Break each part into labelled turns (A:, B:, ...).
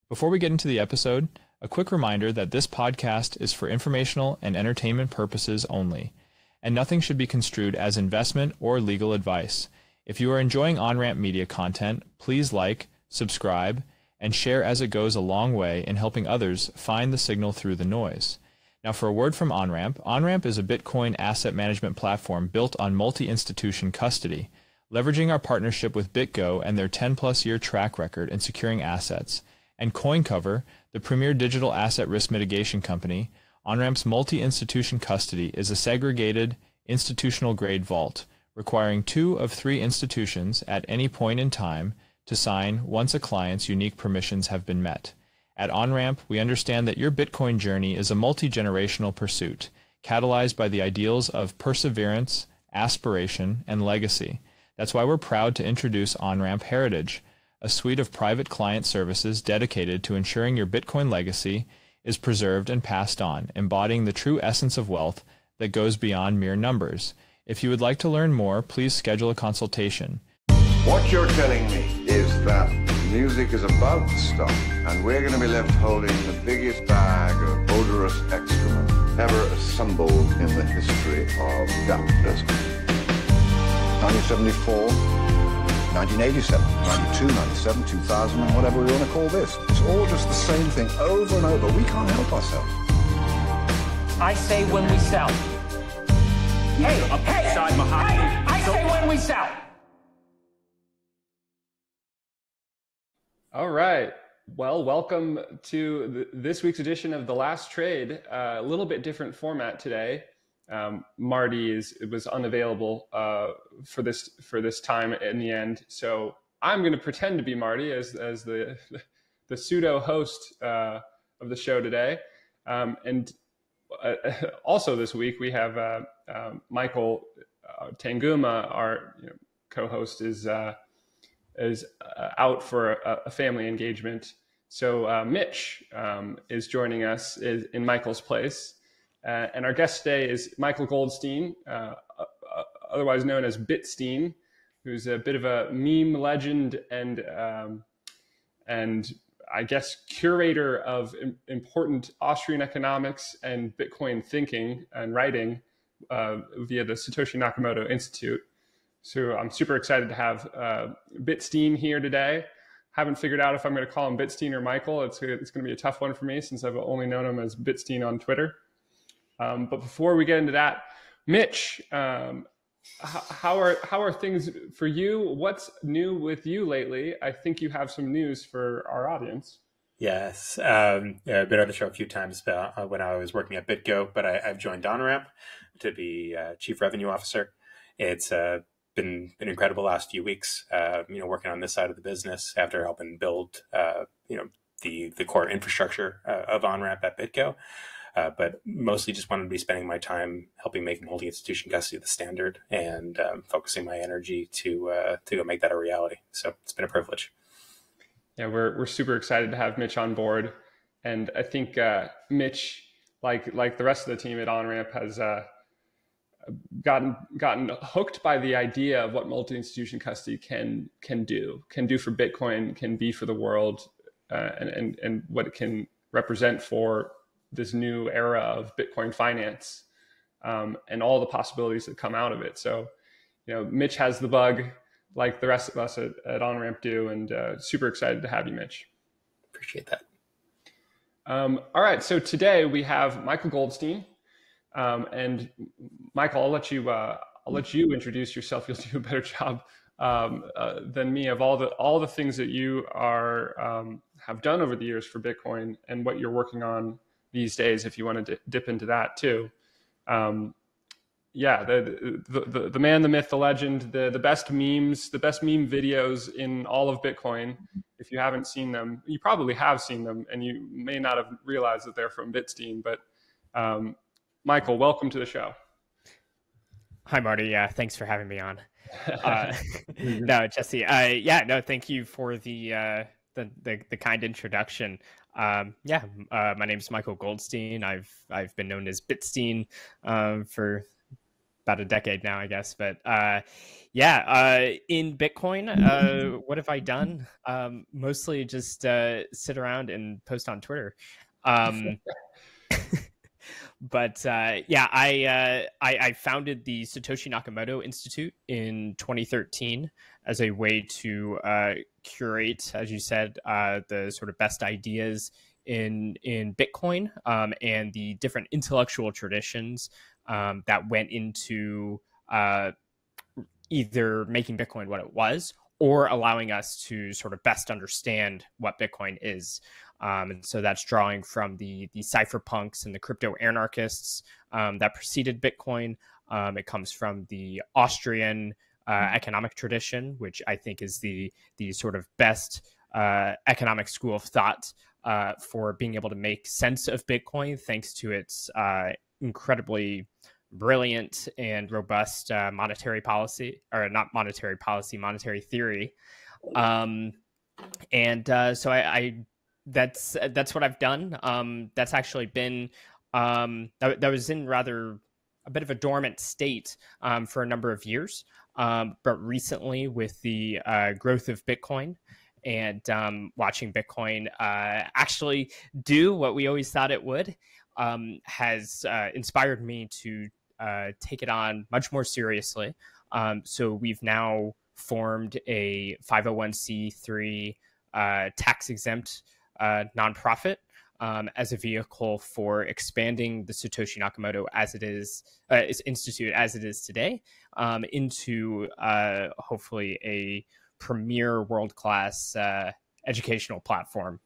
A: Before we get into the episode, a quick reminder that this podcast is for informational and entertainment purposes only, and nothing should be construed as investment or legal advice. If you are enjoying Onramp media content, please like, subscribe, and share, as it goes a long way in helping others find the signal through the noise. Now for a word from Onramp. Onramp is a Bitcoin asset management platform built on multi-institution custody, leveraging our partnership with BitGo and their 10-plus year track record in securing assets, and CoinCover, the premier digital asset risk mitigation company. Onramp's multi-institution custody is a segregated, institutional-grade vault, requiring 2 of 3 institutions at any point in time to sign once a client's unique permissions have been met. At Onramp, we understand that your Bitcoin journey is a multi-generational pursuit, catalyzed by the ideals of perseverance, aspiration, and legacy. That's why we're proud to introduce Onramp Heritage, a suite of private client services dedicated to ensuring your Bitcoin legacy is preserved and passed on, embodying the true essence of wealth that goes beyond mere numbers. If you would like to learn more, please schedule a consultation.
B: What you're telling me is that music is about to stop, and we're going to be left holding the biggest bag of odorous excrement ever assembled in the history of capitalism. 1974, 1987, 92, 97, 2000, and whatever we want to call this. It's all just the same thing over and over. We can't help ourselves.
C: I say when we sell. Hey, I say when we sell.
D: All right. Well, welcome to this week's edition of The Last Trade. A little bit different format today. Marty was unavailable for this time in the end, so I'm going to pretend to be Marty as the pseudo host of the show today. And also this week we have Michael Tanguma, our co-host, is out for a family engagement. So Mitch is joining us in Michael's place. And our guest today is Michael Goldstein, otherwise known as Bitstein, who's a bit of a meme legend and I guess curator of important Austrian economics and Bitcoin thinking and writing via the Satoshi Nakamoto Institute. So I'm super excited to have Bitstein here today. Haven't figured out if I'm going to call him Bitstein or Michael. It's going to be a tough one for me since I've only known him as Bitstein on Twitter. But before we get into that, Mitch, how are things for you? What's new with you lately? I think you have some news for our audience.
E: Yes, I've been on the show a few times when I was working at BitGo, but I've joined Onramp to be Chief Revenue Officer. It's been an incredible last few weeks, working on this side of the business after helping build, the core infrastructure of Onramp at BitGo. But mostly just wanted to be spending my time helping make multi-institution custody the standard and focusing my energy to go make that a reality. So it's been a privilege.
D: Yeah, we're super excited to have Mitch on board, and I think Mitch, like the rest of the team at Onramp, has gotten hooked by the idea of what multi-institution custody can do for Bitcoin, can be for the world, and what it can represent for this new era of Bitcoin finance, and all the possibilities that come out of it. So, Mitch has the bug like the rest of us at Onramp do, and super excited to have you, Mitch.
E: Appreciate that.
D: All right. So today we have Michael Goldstein, and Michael, I'll let you introduce yourself. You'll do a better job than me of all the things that you have done over the years for Bitcoin and what you're working on these days, if you want to dip into that too. The man, the myth, the legend, the best memes, the best meme videos in all of Bitcoin. If you haven't seen them, you probably have seen them, and you may not have realized that they're from Bitstein. But Michael, welcome to the show.
F: Hi, Marty. Yeah, thanks for having me on. No, Jesse. Thank you for the kind introduction. My name's Michael Goldstein. I've been known as Bitstein for about a decade now, I guess. But in Bitcoin, what have I done? Mostly just sit around and post on Twitter. But I founded the Satoshi Nakamoto Institute in 2013 as a way to curate, as you said, the sort of best ideas in Bitcoin and the different intellectual traditions that went into either making Bitcoin what it was or allowing us to sort of best understand what Bitcoin is. And so that's drawing from the cypherpunks and the crypto anarchists that preceded Bitcoin. It comes from the Austrian economic tradition, which I think is the sort of best economic school of thought for being able to make sense of Bitcoin, thanks to its incredibly brilliant and robust monetary policy, or not monetary policy, monetary theory. So I that's what I've done. That's actually been that was in rather a bit of a dormant state for a number of years. But recently, with the growth of Bitcoin and watching Bitcoin actually do what we always thought it would, has inspired me to take it on much more seriously. So we've now formed a 501c3 tax-exempt nonprofit as a vehicle for expanding the Satoshi Nakamoto Institute as it is today into hopefully a premier world-class educational platform.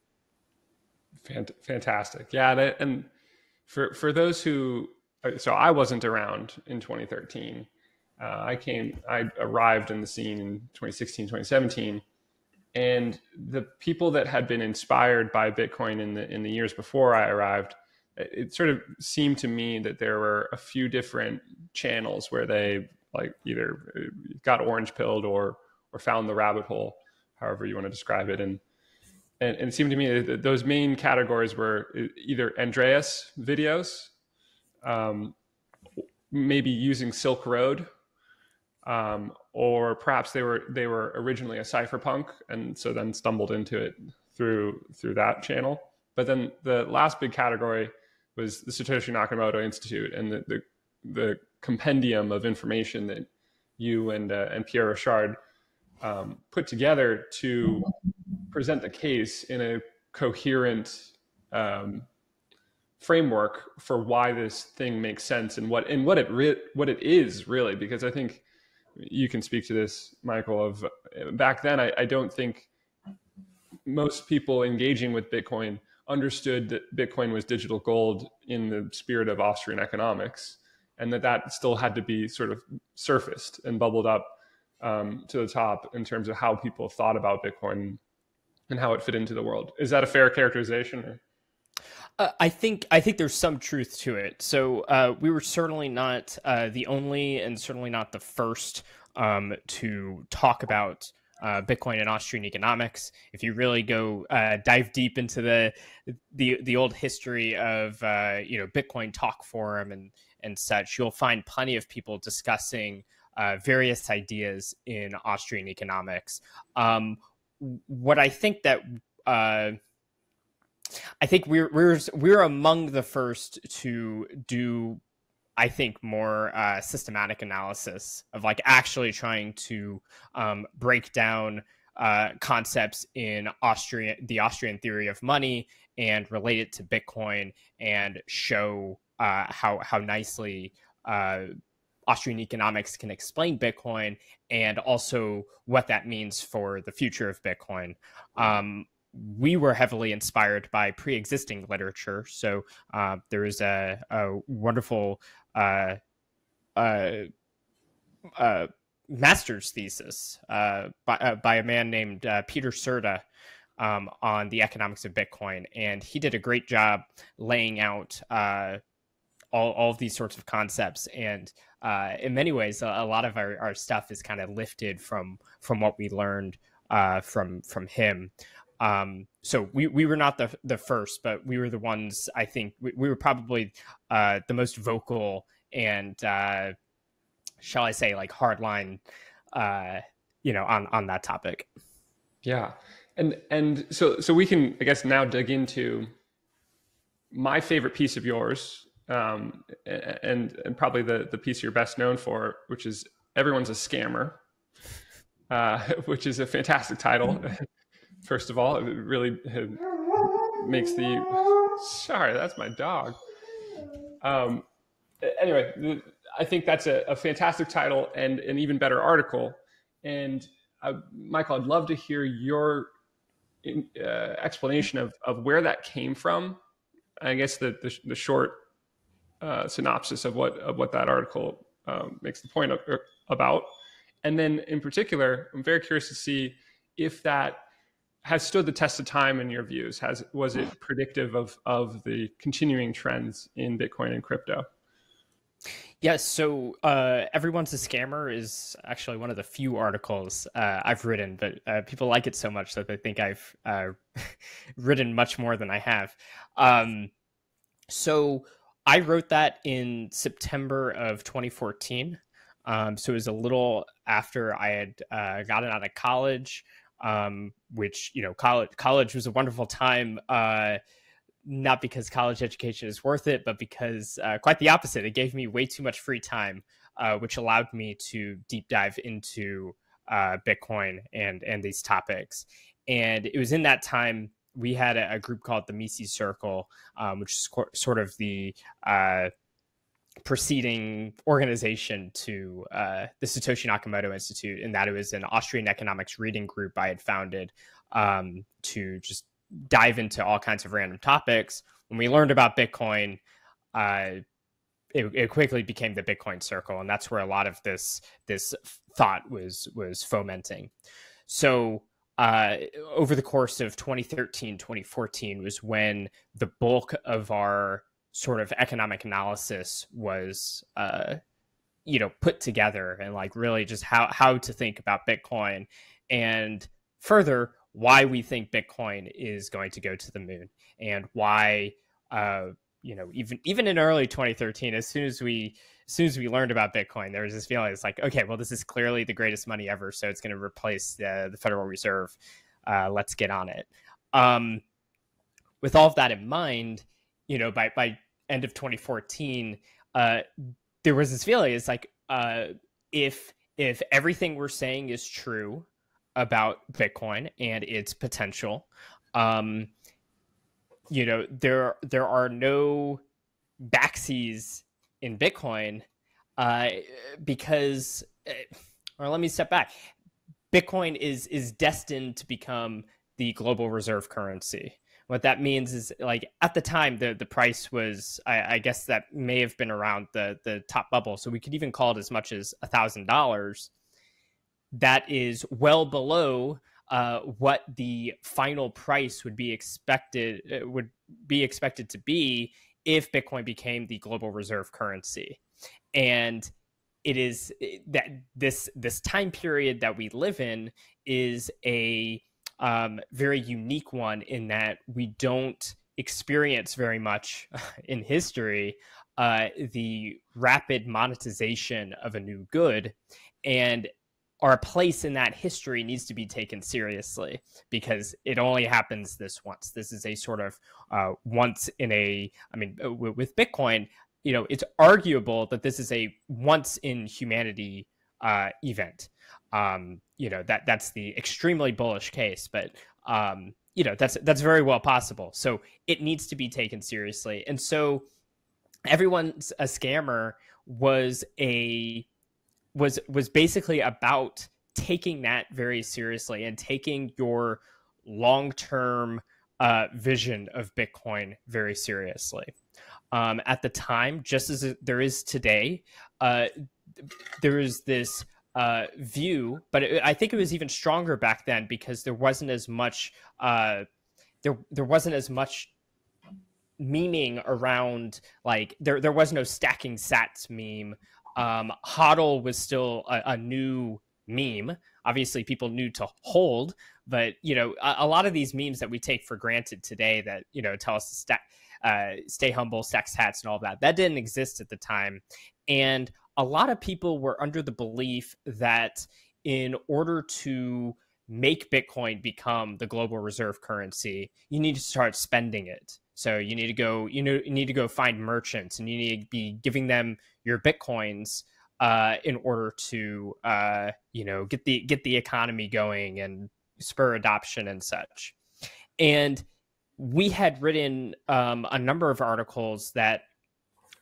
D: Fantastic. Yeah, and for those who, so I wasn't around in 2013. I arrived in the scene in 2016, 2017. And the people that had been inspired by Bitcoin in the years before I arrived, it sort of seemed to me that there were a few different channels where they like either got orange pilled or found the rabbit hole, however you want to describe it. And it seemed to me that those main categories were either Andreas videos, maybe using Silk Road, or perhaps they were originally a cypherpunk and so then stumbled into it through that channel. But then the last big category was the Satoshi Nakamoto Institute and the compendium of information that you and Pierre Richard put together to present the case in a coherent framework for why this thing makes sense and what it is really. Because I think you can speak to this, Michael, of back then, I don't think most people engaging with Bitcoin understood that Bitcoin was digital gold in the spirit of Austrian economics, and that still had to be sort of surfaced and bubbled up to the top in terms of how people thought about Bitcoin and how it fit into the world. Is that a fair characterization? Or?
F: I think there's some truth to it. So we were certainly not the only, and certainly not the first to talk about Bitcoin and Austrian economics. If you really go dive deep into the old history of Bitcoin Talk Forum and such, you'll find plenty of people discussing various ideas in Austrian economics. What I think that I think we're among the first to do, I think, more systematic analysis of like actually trying to break down concepts in the Austrian theory of money and relate it to Bitcoin and show how nicely Austrian economics can explain Bitcoin and also what that means for the future of Bitcoin. We were heavily inspired by pre-existing literature. So there is a wonderful master's thesis by a man named Peter Serta on the economics of Bitcoin. And he did a great job laying out all of these sorts of concepts. And in many ways, a lot of our stuff is kind of lifted from what we learned from him. So we were not the first, but we were the ones, I think, we were probably the most vocal and shall I say, like hardline, on that topic.
D: Yeah. And so we can, I guess, now dig into my favorite piece of yours, and probably the piece you're best known for, which is Everyone's a Scammer, which is a fantastic title. First of all, it really makes sorry, that's my dog. Anyway, I think that's a fantastic title and an even better article. And Michael, I'd love to hear your explanation of where that came from. I guess the short synopsis of what that article makes the point about. And then in particular, I'm very curious to see if that has stood the test of time in your views. Was it predictive of the continuing trends in Bitcoin and crypto?
F: Yes, so Everyone's a Scammer is actually one of the few articles I've written, but people like it so much that they think I've written much more than I have. So I wrote that in September of 2014. So it was a little after I had gotten out of college, which, college was a wonderful time. Not because college education is worth it, but because quite the opposite. It gave me way too much free time, which allowed me to deep dive into Bitcoin and these topics. And it was in that time we had a group called the Mises Circle, which is sort of the preceding organization to the Satoshi Nakamoto Institute, in that it was an Austrian economics reading group I had founded to just dive into all kinds of random topics. When we learned about Bitcoin, it quickly became the Bitcoin Circle, and that's where a lot of this thought was fomenting. So over the course of 2013, 2014 was when the bulk of our sort of economic analysis was put together, and like really just how to think about Bitcoin, and further why we think Bitcoin is going to go to the moon, and why even in early 2013, as soon as we learned about Bitcoin, there was this feeling, it's like, okay, well, this is clearly the greatest money ever, so it's going to replace the Federal Reserve. Let's get on it. With all of that in mind, by end of 2014, there was this feeling, it's like, if everything we're saying is true about Bitcoin and its potential, there are no backsies in Bitcoin, because, or let me step back. Bitcoin is destined to become the global reserve currency. What that means is, like, at the time, the price was, I guess that may have been around the top bubble. So we could even call it as much as $1,000. That is well below what the final price would be expected to be if Bitcoin became the global reserve currency. And it is that this time period that we live in is a very unique one, in that we don't experience very much in history the rapid monetization of a new good, and our place in that history needs to be taken seriously, because it only happens this once. This is a sort of once in a, with Bitcoin, it's arguable that this is a once in humanity event. That's the extremely bullish case, but that's very well possible. So it needs to be taken seriously. And so Everyone's a Scammer was basically about taking that very seriously and taking your long-term vision of Bitcoin very seriously. At the time, just as there is today, there is this view, but I think it was even stronger back then, because there wasn't as much there wasn't as much memeing around, like there was no stacking sats meme. HODL was still a new meme. Obviously, people knew to hold, but a lot of these memes that we take for granted today, that tell us to stay humble, stack sats, and all that didn't exist at the time. And a lot of people were under the belief that in order to make Bitcoin become the global reserve currency, you need to start spending it. So you need to go, you need to go find merchants, and you need to be giving them your Bitcoins in order to, get the economy going and spur adoption and such. And we had written a number of articles that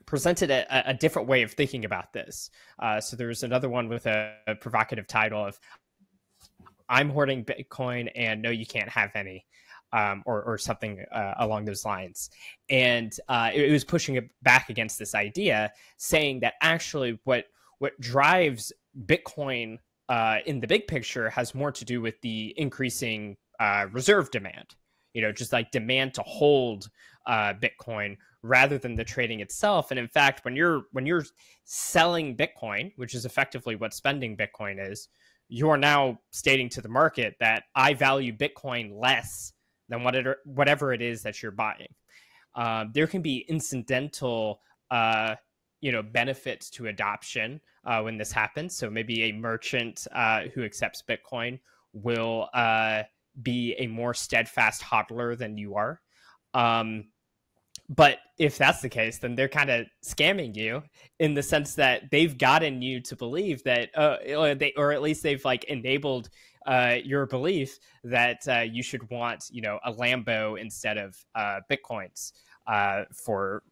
F: presented a different way of thinking about this. So there's another one with a provocative title of "I'm hoarding Bitcoin and no, you can't have any," or something along those lines. And it was pushing it back against this idea, saying that actually what drives Bitcoin in the big picture has more to do with the increasing reserve demand. Just like demand to hold Bitcoin rather than the trading itself. And in fact, when you're selling Bitcoin, which is effectively what spending Bitcoin is, you are now stating to the market that I value Bitcoin less than whatever it is that you're buying. There can be incidental, benefits to adoption when this happens. So maybe a merchant who accepts Bitcoin will be a more steadfast hodler than you are. But if that's the case, then they're kind of scamming you in the sense that they've gotten you to believe that, or at least they've enabled your belief that you should want, a Lambo instead of Bitcoins for,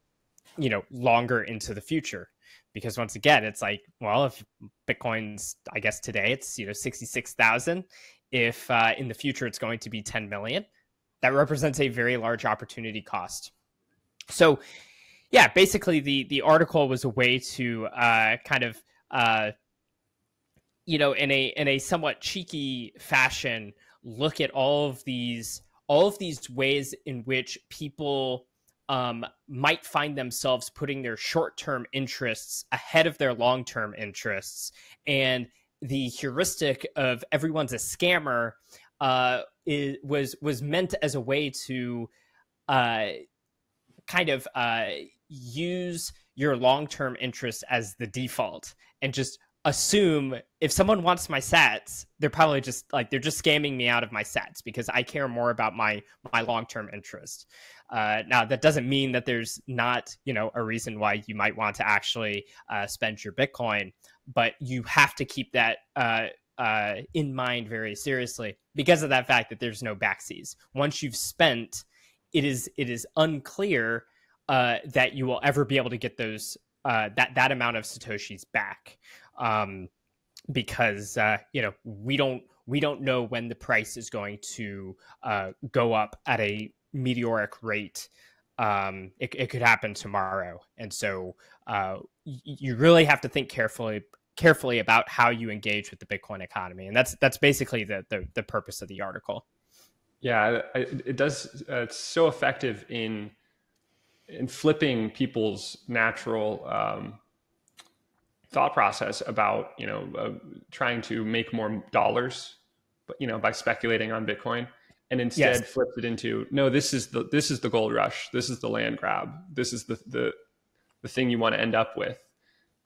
F: longer into the future. Because once again, it's like, well, if Bitcoin's, I guess today it's, 66,000. If in the future it's going to be 10 million, that represents a very large opportunity cost. So, yeah, basically the article was a way to in a somewhat cheeky fashion, look at all of these ways in which people might find themselves putting their short-term interests ahead of their long-term interests. And the heuristic of everyone's a scammer was meant as a way to use your long-term interest as the default and just assume if someone wants my sats, they're probably just they're just scamming me out of my sats because I care more about my long-term interest. Now that doesn't mean that there's not, a reason why you might want to actually spend your Bitcoin, but you have to keep that in mind very seriously because of that fact that there's no backseas. Once you've spent, it is unclear that you will ever be able to get those that amount of Satoshis back, because we don't know when the price is going to go up at a meteoric rate. It could happen tomorrow, and so you really have to think carefully about how you engage with the Bitcoin economy, and that's basically the purpose of the article.
D: Yeah, it does. It's so effective in flipping people's natural thought process about trying to make more dollars, but by speculating on Bitcoin, and instead flipped it into, no, this is the gold rush, this is the land grab, this is the thing you want to end up with.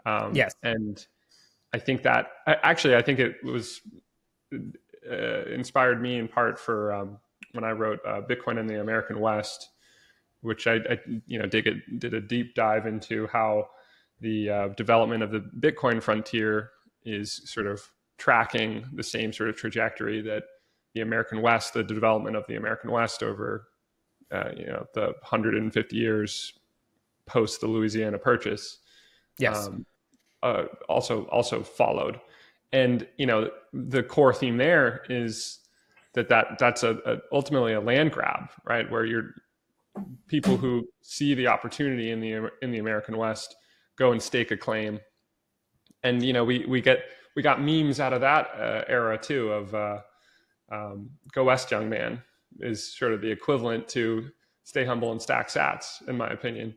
D: And I think that I think it was inspired me in part for when I wrote Bitcoin in the American West, which I did a deep dive into how the development of the Bitcoin frontier is sort of tracking the same sort of trajectory that the American West, the development of the American West over the 150 years post the Louisiana Purchase, also followed. And the core theme there is that's ultimately a land grab, right? Where you're people who see the opportunity in the American West go and stake a claim, and we got memes out of that era too of Go West, young man is sort of the equivalent to stay humble and stack sats, in my opinion,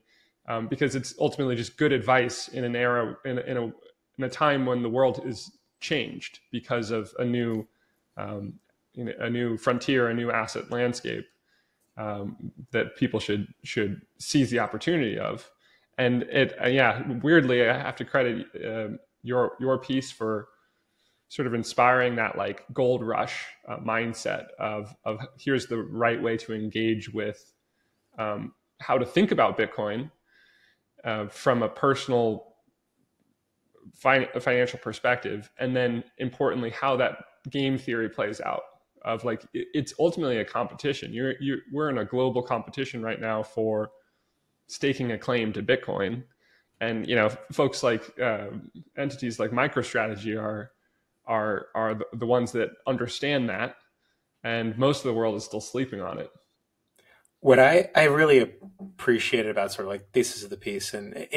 D: because it's ultimately just good advice in an era in a time when the world is changed because of a new frontier, a new asset landscape that people should seize the opportunity of. And weirdly, I have to credit your piece for sort of inspiring that like gold rush mindset of here's the right way to engage with how to think about Bitcoin from a personal financial perspective, and then importantly how that game theory plays out. Of like it's ultimately a competition. We're in a global competition right now for staking a claim to Bitcoin, and folks like entities like MicroStrategy are the ones that understand that, and most of the world is still sleeping on it.
E: What I really appreciated about sort of like this is the piece, and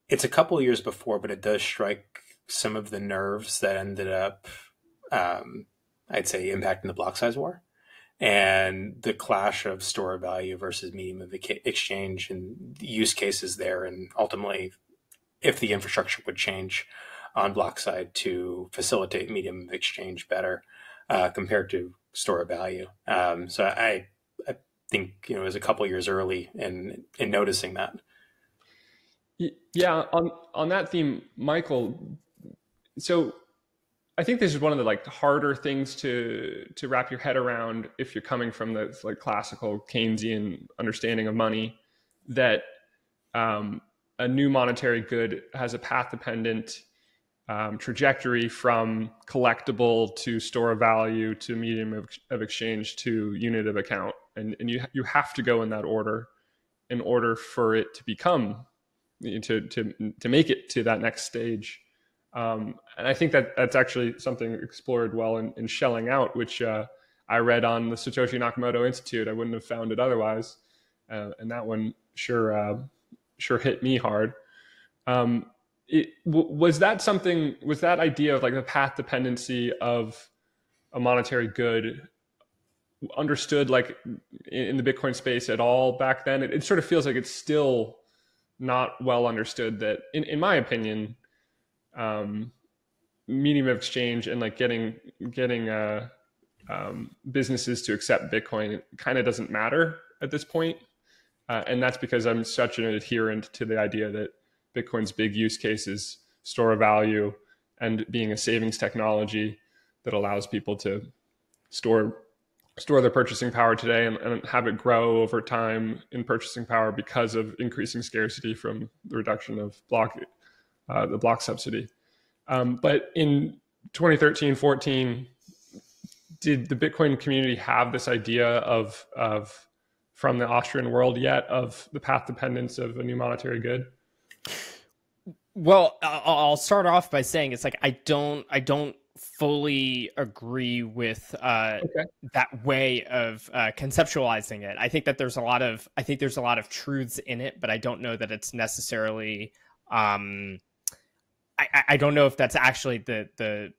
E: it's a couple of years before, but it does strike some of the nerves that ended up, I'd say, impacting the block size war and the clash of store of value versus medium of exchange and the use cases there. And ultimately, if the infrastructure would change on block side to facilitate medium of exchange better compared to store of value. So I think, it was a couple of years early in noticing that.
D: Yeah, on that theme, Michael, so I think this is one of the like harder things to wrap your head around if you're coming from the like classical Keynesian understanding of money, that a new monetary good has a path dependent trajectory from collectible to store of value to medium of exchange to unit of account, and you have to go in that order in order for it to become to make it to that next stage. And I think that's actually something explored well in Shelling Out, which I read on the Satoshi Nakamoto Institute. I wouldn't have found it otherwise, and that one sure hit me hard. Was that idea of like the path dependency of a monetary good understood like in the Bitcoin space at all back then? It sort of feels like it's still not well understood, that in my opinion, medium of exchange and like getting businesses to accept Bitcoin kind of doesn't matter at this point. And that's because I'm such an adherent to the idea that Bitcoin's big use case is store of value and being a savings technology that allows people to store their purchasing power today and have it grow over time in purchasing power because of increasing scarcity from the reduction of the block subsidy. But in 2013, 14, did the Bitcoin community have this idea of from the Austrian world yet of the path dependence of a new monetary good?
F: Well, I'll start off by saying it's like I don't fully agree with that way of conceptualizing it. I think that there's a lot of truths in it, but I don't know that it's necessarily. I don't know if that's actually the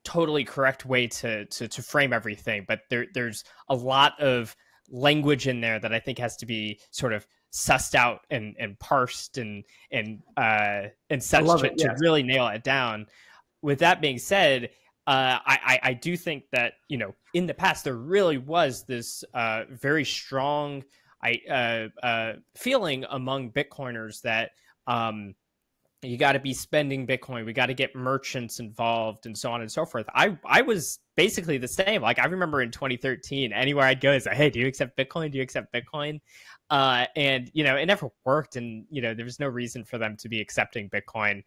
F: totally correct way to frame everything. But there's a lot of language in there that I think has to be sort of sussed out and parsed and such to really nail it down. With that being said, I do think that, in the past, there really was this very strong feeling among Bitcoiners that you got to be spending Bitcoin. We got to get merchants involved and so on and so forth. I was basically the same. Like, I remember in 2013, anywhere I'd go, it's like, hey, do you accept Bitcoin? Do you accept Bitcoin? And, it never worked. And, there was no reason for them to be accepting Bitcoin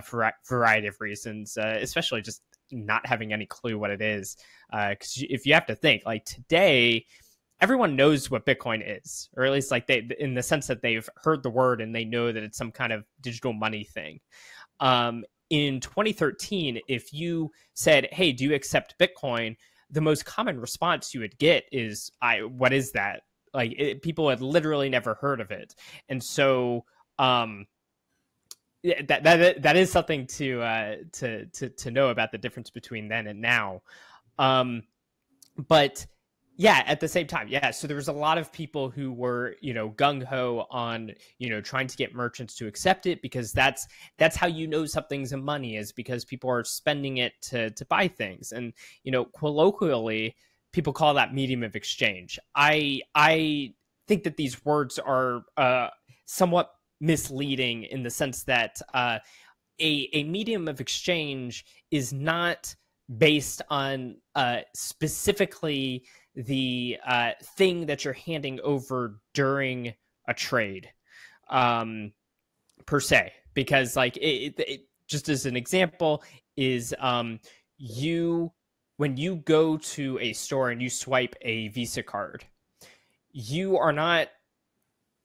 F: for a variety of reasons, especially just not having any clue what it is. Because if you have to think, like today, everyone knows what Bitcoin is, or at least like in the sense that they've heard the word and they know that it's some kind of digital money thing. In 2013, if you said, hey, do you accept Bitcoin? The most common response you would get is, what is that? Like people had literally never heard of it. And so that is something to know about the difference between then and now. But yeah, at the same time, yeah. So there was a lot of people who were, gung-ho on, trying to get merchants to accept it, because that's how something's a money, is because people are spending it to buy things. And, colloquially, people call that medium of exchange. I think that these words are somewhat misleading in the sense that a medium of exchange is not based on specifically the thing that you're handing over during a trade, per se, because like it just as an example is when you go to a store and you swipe a Visa card, you are not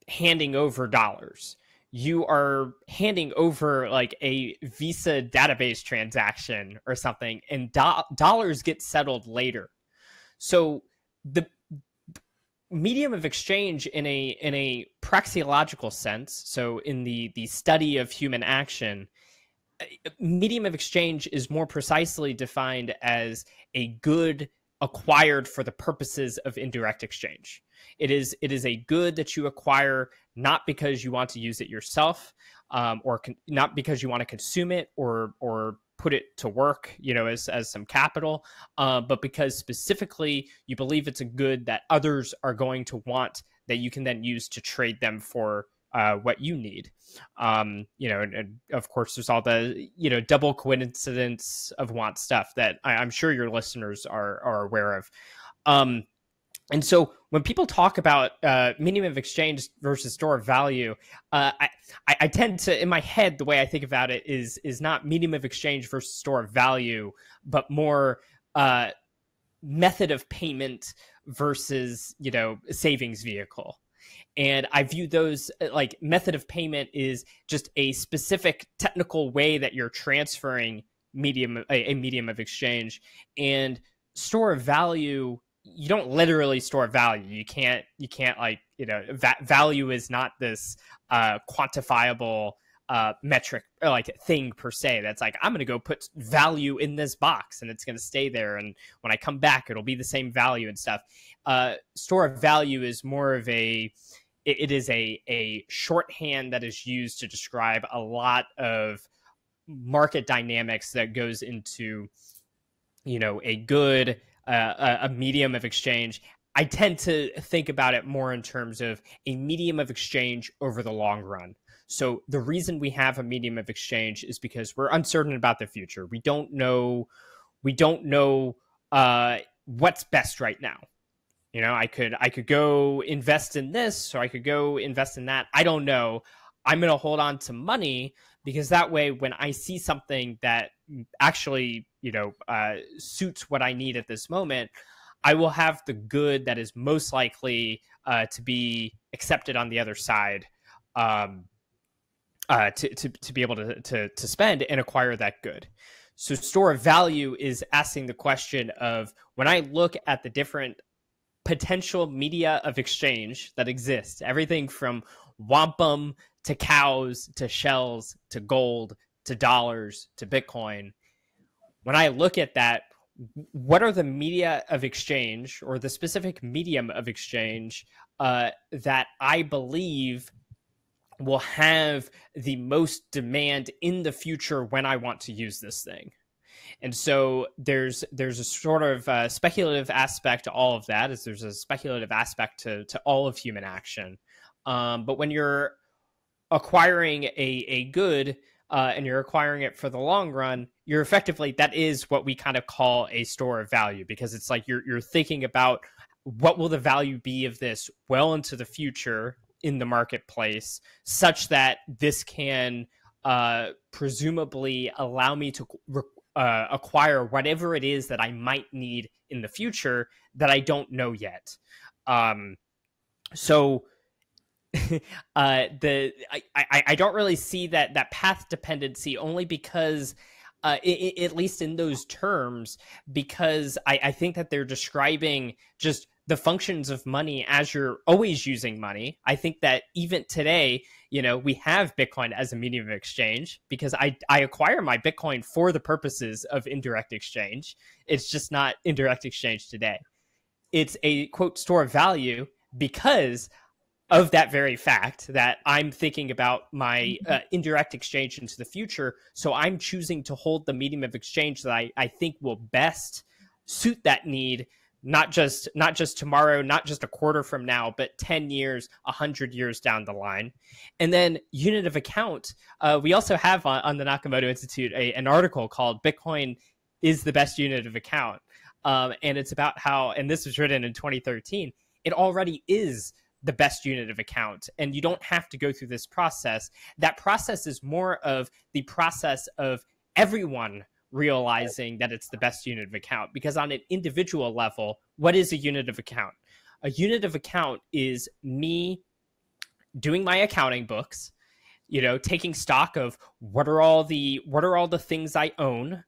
F: handing over dollars. You are handing over like a Visa database transaction or something, and dollars get settled later. So the medium of exchange in a praxeological sense, so in the study of human action, medium of exchange is more precisely defined as a good acquired for the purposes of indirect exchange. It is a good that you acquire not because you want to use it yourself, or not because you want to consume it or put it to work, as some capital, but because specifically you believe it's a good that others are going to want, that you can then use to trade them for what you need. And of course there's all the, double coincidence of want stuff that I'm sure your listeners are aware of. And so when people talk about medium of exchange versus store of value, I tend to, in my head, the way I think about it is not medium of exchange versus store of value, but more method of payment versus, savings vehicle. And I view those like method of payment is just a specific technical way that you're transferring a medium of exchange, and store of value, you don't literally store value. You can't like, value is not this quantifiable metric or like thing per se. That's like, I'm going to go put value in this box and it's going to stay there. And when I come back, it'll be the same value and stuff. Store of value is more of it is a shorthand that is used to describe a lot of market dynamics that goes into, a good, a medium of exchange. I tend to think about it more in terms of a medium of exchange over the long run. So the reason we have a medium of exchange is because we're uncertain about the future. We don't know what's best right now. I could go invest in this, or I could go invest in that. I don't know. I'm going to hold on to money because that way, when I see something that actually, suits what I need at this moment, I will have the good that is most likely to be accepted on the other side, to be able to spend and acquire that good. So store of value is asking the question of, when I look at the different potential media of exchange that exist, everything from wampum to cows to shells to gold to dollars to Bitcoin, when I look at that, what are the media of exchange, or the specific medium of exchange that I believe will have the most demand in the future when I want to use this thing? And so there's a sort of speculative aspect to all of that, as there's a speculative aspect to all of human action. But when you're acquiring a good, and you're acquiring it for the long run, you're effectively, that is what we kind of call a store of value, because it's like you're thinking about what will the value be of this well into the future in the marketplace, such that this can presumably allow me to acquire whatever it is that I might need in the future that I don't know yet. So I don't really see that path dependency, only because at least in those terms, because I think that they're describing just the functions of money as you're always using money. I think that even today, we have Bitcoin as a medium of exchange because I acquire my Bitcoin for the purposes of indirect exchange. It's just not indirect exchange today. It's a, quote, store of value because of that very fact that I'm thinking about my indirect exchange into the future. So I'm choosing to hold the medium of exchange that I think will best suit that need, not just tomorrow, not just a quarter from now, but 10 years, 100 years down the line. And then unit of account, we also have on the Nakamoto Institute an article called Bitcoin is the best unit of account. And it's about how, and this was written in 2013, it already is the best unit of account. And you don't have to go through this process. That process is more of the process of everyone realizing that it's the best unit of account. Because on an individual level, what is a unit of account? A unit of account is me doing my accounting books, taking stock of what are all the things I own,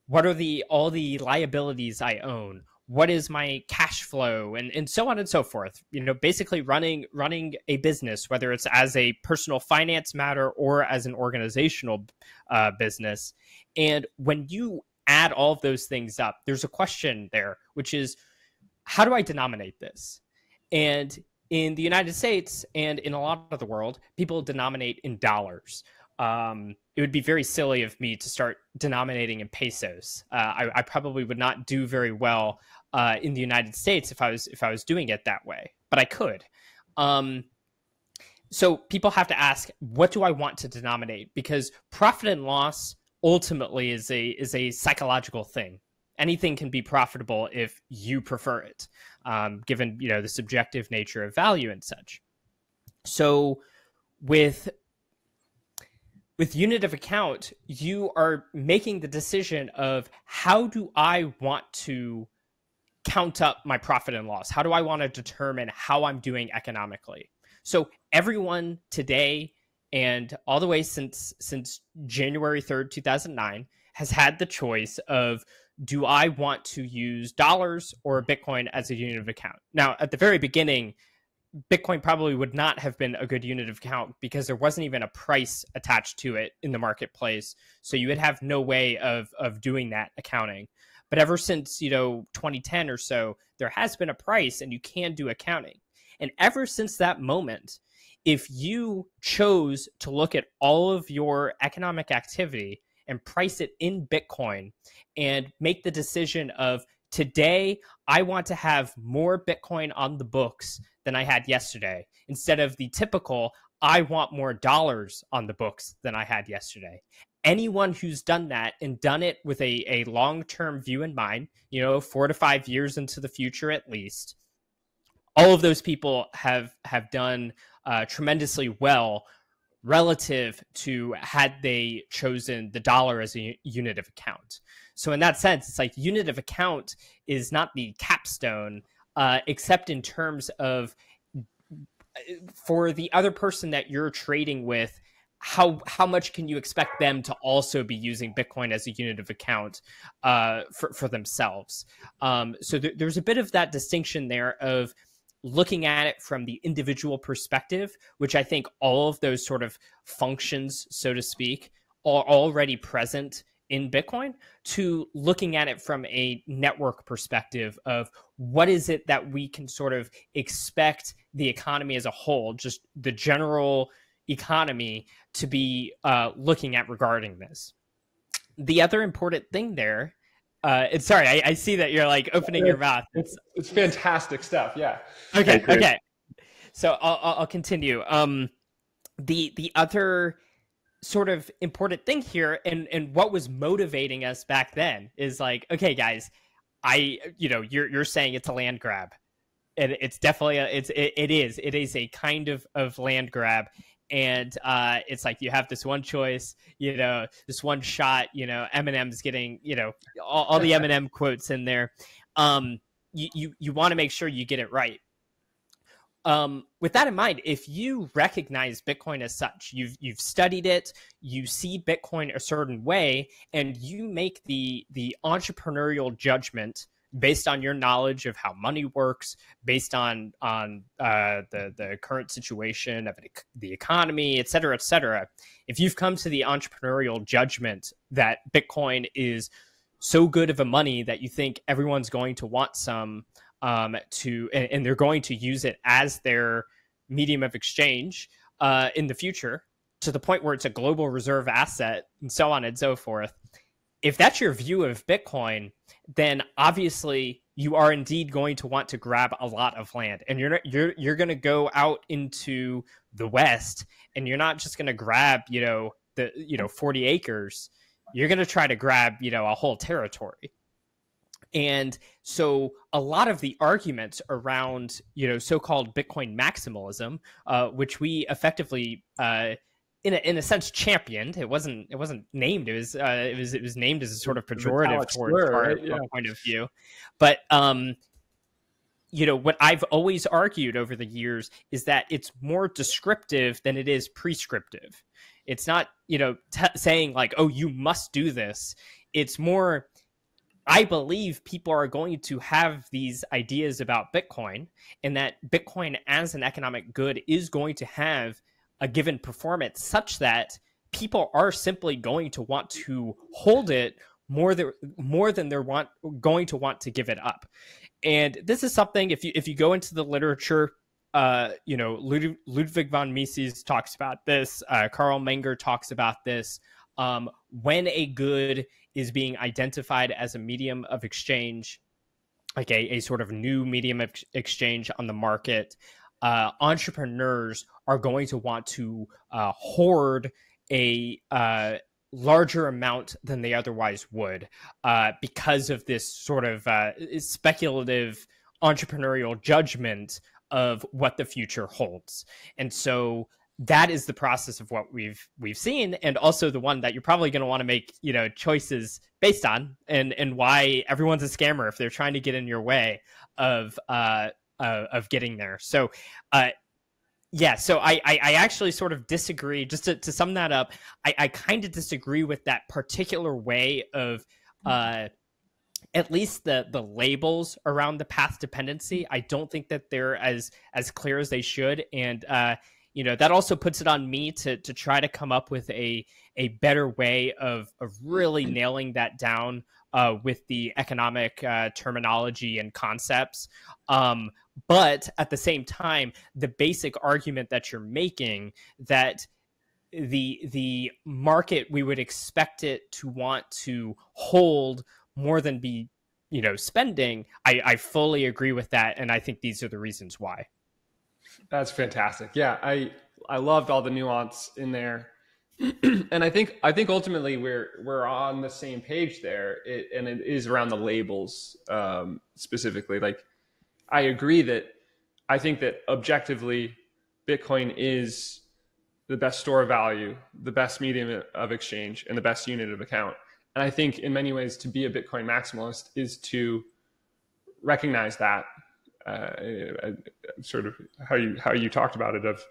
F: what are all the liabilities I own, what is my cash flow, and so on and so forth. Basically running a business, whether it's as a personal finance matter or as an organizational business. And when you add all of those things up, there's a question there, which is, how do I denominate this? And in the United States and in a lot of the world, people denominate in dollars. It would be very silly of me to start denominating in pesos. I probably would not do very well in the United States if I was doing it that way, but I could. So people have to ask, what do I want to denominate? Because profit and loss ultimately is a psychological thing. Anything can be profitable if you prefer it, given the subjective nature of value and such. So with unit of account, you are making the decision of, how do I want to count up my profit and loss? How do I want to determine how I'm doing economically? So everyone today, and all the way since January 3rd, 2009, has had the choice of, do I want to use dollars or Bitcoin as a unit of account? Now, at the very beginning, Bitcoin probably would not have been a good unit of account because there wasn't even a price attached to it in the marketplace. So you would have no way of doing that accounting. But ever since, 2010 or so, there has been a price and you can do accounting. And ever since that moment, if you chose to look at all of your economic activity and price it in Bitcoin and make the decision of, today, I want to have more Bitcoin on the books than I had yesterday, instead of the typical, I want more dollars on the books than I had yesterday. Anyone who's done that and done it with a long-term view in mind, 4 to 5 years into the future at least, all of those people have done tremendously well relative to had they chosen the dollar as a unit of account. So in that sense, it's like unit of account is not the capstone, except in terms of, for the other person that you're trading with, how much can you expect them to also be using Bitcoin as a unit of account for themselves? So there's a bit of that distinction there of looking at it from the individual perspective, which I think all of those sort of functions, so to speak, are already present in Bitcoin, to looking at it from a network perspective of, what is it that we can sort of expect the economy as a whole, just the general economy, to be looking at regarding this. The other important thing there, and sorry, I see that you're like opening your mouth.
D: It's fantastic stuff. Yeah.
F: Okay. So I'll continue. The other sort of important thing here, and what was motivating us back then, is like, okay, guys, you're saying it's a land grab, and it's definitely it is a kind of land grab. And it's like, you have this one choice, this one shot, Eminem's getting, all the Eminem quotes in there. You want to make sure you get it right. With that in mind, if you recognize Bitcoin as such, you've studied it, you see Bitcoin a certain way, and you make the entrepreneurial judgment based on your knowledge of how money works, based on the current situation of the economy, et cetera, et cetera. If you've come to the entrepreneurial judgment that Bitcoin is so good of a money that you think everyone's going to want some, and they're going to use it as their medium of exchange in the future, to the point where it's a global reserve asset, and so on and so forth. If that's your view of Bitcoin, then obviously you are indeed going to want to grab a lot of land, and you're going to go out into the West, and you're not just going to grab, 40 acres. You're going to try to grab, a whole territory. And so a lot of the arguments around, so-called Bitcoin maximalism, which we effectively, in a sense, championed. It wasn't named. It was named as a sort of pejorative towards our point of view. But what I've always argued over the years is that it's more descriptive than it is prescriptive. It's not, saying like, oh, you must do this. It's more, I believe people are going to have these ideas about Bitcoin, and that Bitcoin as an economic good is going to have a given performance such that people are simply going to want to hold it more than they're going to want to give it up. And this is something, if you go into the literature, Ludwig von Mises talks about this. Karl Menger talks about this. When a good is being identified as a medium of exchange, like a sort of new medium of exchange on the market, entrepreneurs are going to want to hoard a larger amount than they otherwise would, because of this sort of speculative entrepreneurial judgment of what the future holds. And so that is the process of what we've seen, and also the one that you're probably going to want to make, choices based on, and why everyone's a scammer if they're trying to get in your way of getting there. So, so I actually sort of disagree. Just to sum that up, I kind of disagree with that particular way of at least the labels around the path dependency. I don't think that they're as clear as they should, and that also puts it on me to try to come up with a better way of really nailing that down with the economic terminology and concepts. But at the same time, the basic argument that you're making, that the market, we would expect it to want to hold more than be, spending, I fully agree with that. And I think these are the reasons why.
D: That's fantastic. Yeah, I loved all the nuance in there. And I think ultimately we're on the same page there. And it is around the labels, specifically. Like, I agree that I think that objectively Bitcoin is the best store of value, the best medium of exchange, and the best unit of account. And I think in many ways to be a Bitcoin maximalist is to recognize that, sort of how you talked about it, of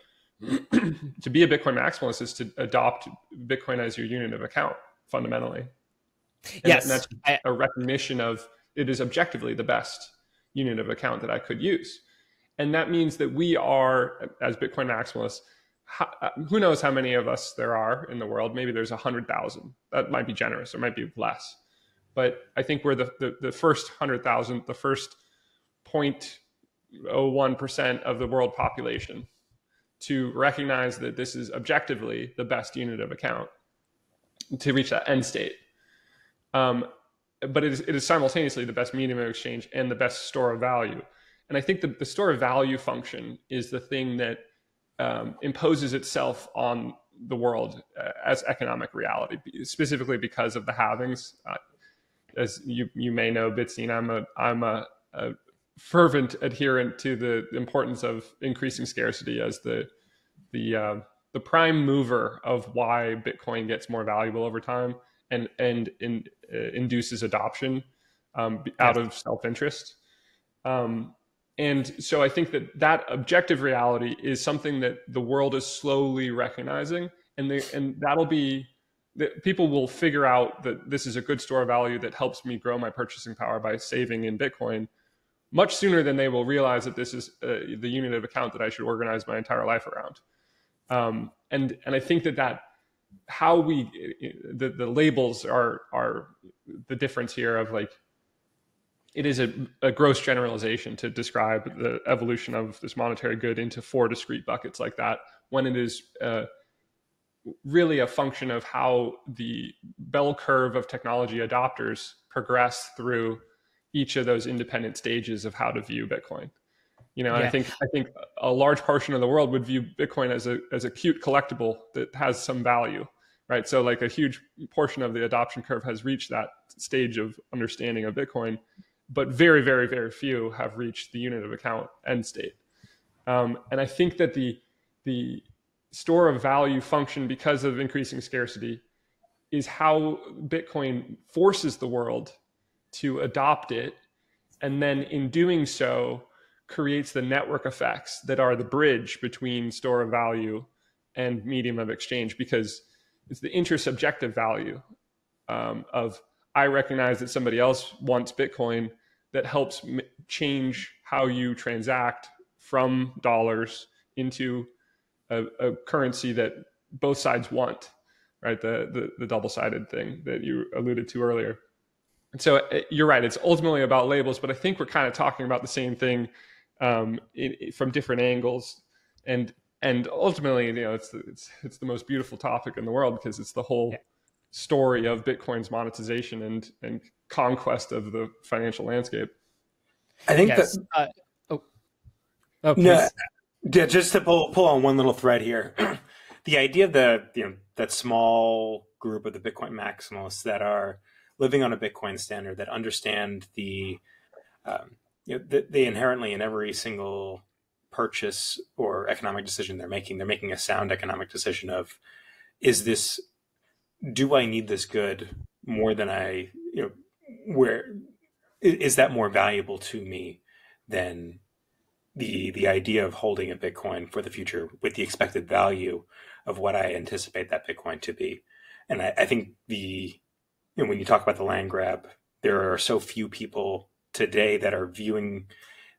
D: to be a Bitcoin maximalist is to adopt Bitcoin as your unit of account fundamentally. And that's a recognition of it is objectively the best unit of account that I could use. And that means that we are, as Bitcoin maximalists, who knows how many of us there are in the world? Maybe there's 100,000. That might be generous. There might be less. But I think we're the first 100,000, the first 0.01% of the world population to recognize that this is objectively the best unit of account to reach that end state. But it is simultaneously the best medium of exchange and the best store of value. And I think the store of value function is the thing that imposes itself on the world as economic reality, specifically because of the halvings. As you may know, Bitstein, I'm a fervent adherent to the importance of increasing scarcity as the prime mover of why Bitcoin gets more valuable over time and induces adoption out of self-interest. And so I think that objective reality is something that the world is slowly recognizing, and that'll be that people will figure out that this is a good store of value that helps me grow my purchasing power by saving in Bitcoin much sooner than they will realize that this is the unit of account that I should organize my entire life around. And I think that how the labels are the difference here of, like, it is a gross generalization to describe the evolution of this monetary good into 4 discrete buckets like that, when it is really a function of how the bell curve of technology adopters progress through each of those independent stages of how to view Bitcoin. You know, and
F: Yeah.
D: I think a large portion of the world would view Bitcoin as a cute collectible that has some value, right? So like a huge portion of the adoption curve has reached that stage of understanding of Bitcoin, but very, very, very few have reached the unit of account end state. And I think that the store of value function, because of increasing scarcity, is how Bitcoin forces the world to adopt it, and then in doing so creates the network effects that are the bridge between store of value and medium of exchange, because it's the intersubjective value of I recognize that somebody else wants Bitcoin that helps change how you transact from dollars into a currency that both sides want, right? The double-sided thing that you alluded to earlier. And so you're right, it's ultimately about labels, but I think we're kind of talking about the same thing from different angles. And ultimately, you know, it's the most beautiful topic in the world, because it's the whole story of Bitcoin's monetization and conquest of the financial landscape.
E: I think
F: Yes.
E: no, yeah, just to pull on one little thread here, the idea of that small group of the Bitcoin maximalists that are living on a Bitcoin standard, that understand they inherently, in every single purchase or economic decision they're making a sound economic decision of, do I need this good more than where is that more valuable to me than the idea of holding a Bitcoin for the future with the expected value of what I anticipate that Bitcoin to be. And I think when you talk about the land grab, there are so few people today that are viewing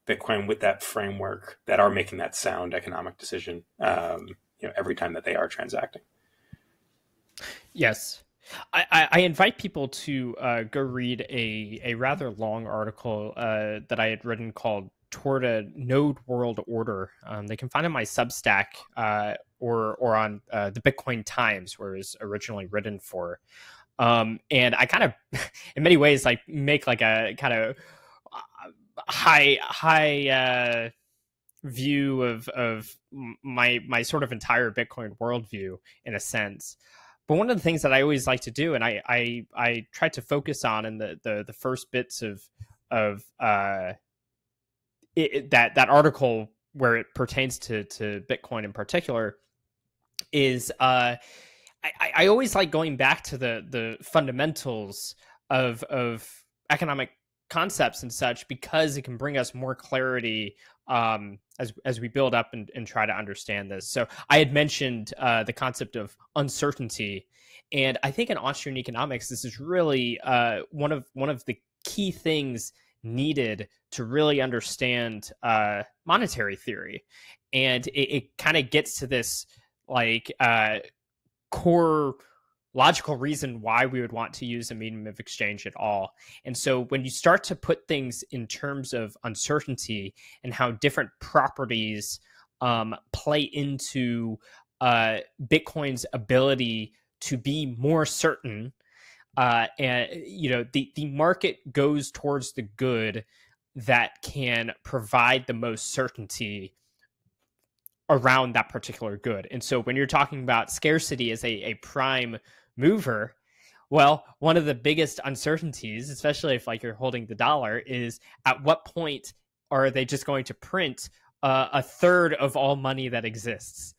E: Bitcoin with that framework, that are making that sound economic decision every time that they are transacting.
F: Yes. I invite people to go read a rather long article that I had written called Toward a Node World Order. They can find it on my Substack or on the Bitcoin Times, where it was originally written for. And I kind of, in many ways, like make like a kind of high view of my sort of entire Bitcoin worldview, in a sense. But one of the things that I always like to do, and I try to focus on in the first bits of that article where it pertains to Bitcoin in particular, is I always like going back to the fundamentals of economic concepts and such, because it can bring us more clarity as we build up and try to understand this. So I had mentioned the concept of uncertainty, and I think in Austrian economics, this is really one of the key things needed to really understand monetary theory. And it kind of gets to this like core logical reason why we would want to use a medium of exchange at all. And so when you start to put things in terms of uncertainty and how different properties play into Bitcoin's ability to be more certain, and the market goes towards the good that can provide the most certainty around that particular good. And so when you're talking about scarcity as a prime mover, well, one of the biggest uncertainties, especially if like you're holding the dollar, is at what point are they just going to print a third of all money that exists?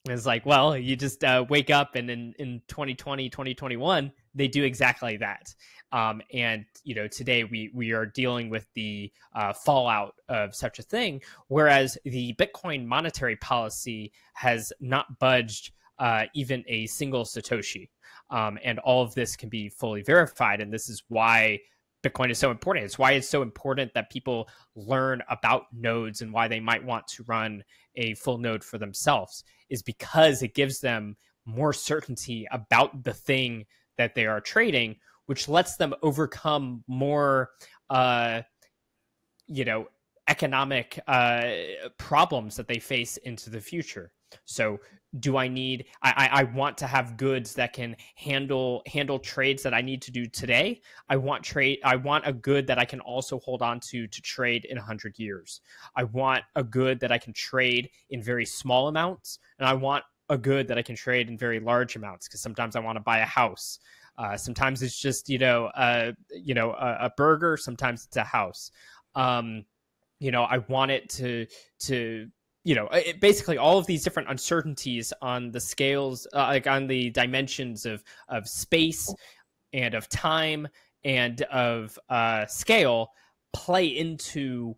F: It's like, well, you just wake up and in 2020, 2021, they do exactly that. And, today we are dealing with the fallout of such a thing, whereas the Bitcoin monetary policy has not budged even a single Satoshi. And all of this can be fully verified. And this is why Bitcoin is so important. It's why it's so important that people learn about nodes and why they might want to run a full node for themselves, is because it gives them more certainty about the thing that they are trading, which lets them overcome more, economic problems that they face into the future. So do I need, I want to have goods that can handle trades that I need to do today. I want a good that I can also hold on to trade in 100 years. I want a good that I can trade in very small amounts, and I want a good that I can trade in very large amounts, because sometimes I want to buy a house. Sometimes it's just, a burger. Sometimes it's a house. I want it to basically all of these different uncertainties on the scales, like on the dimensions of space and of time and of scale, play into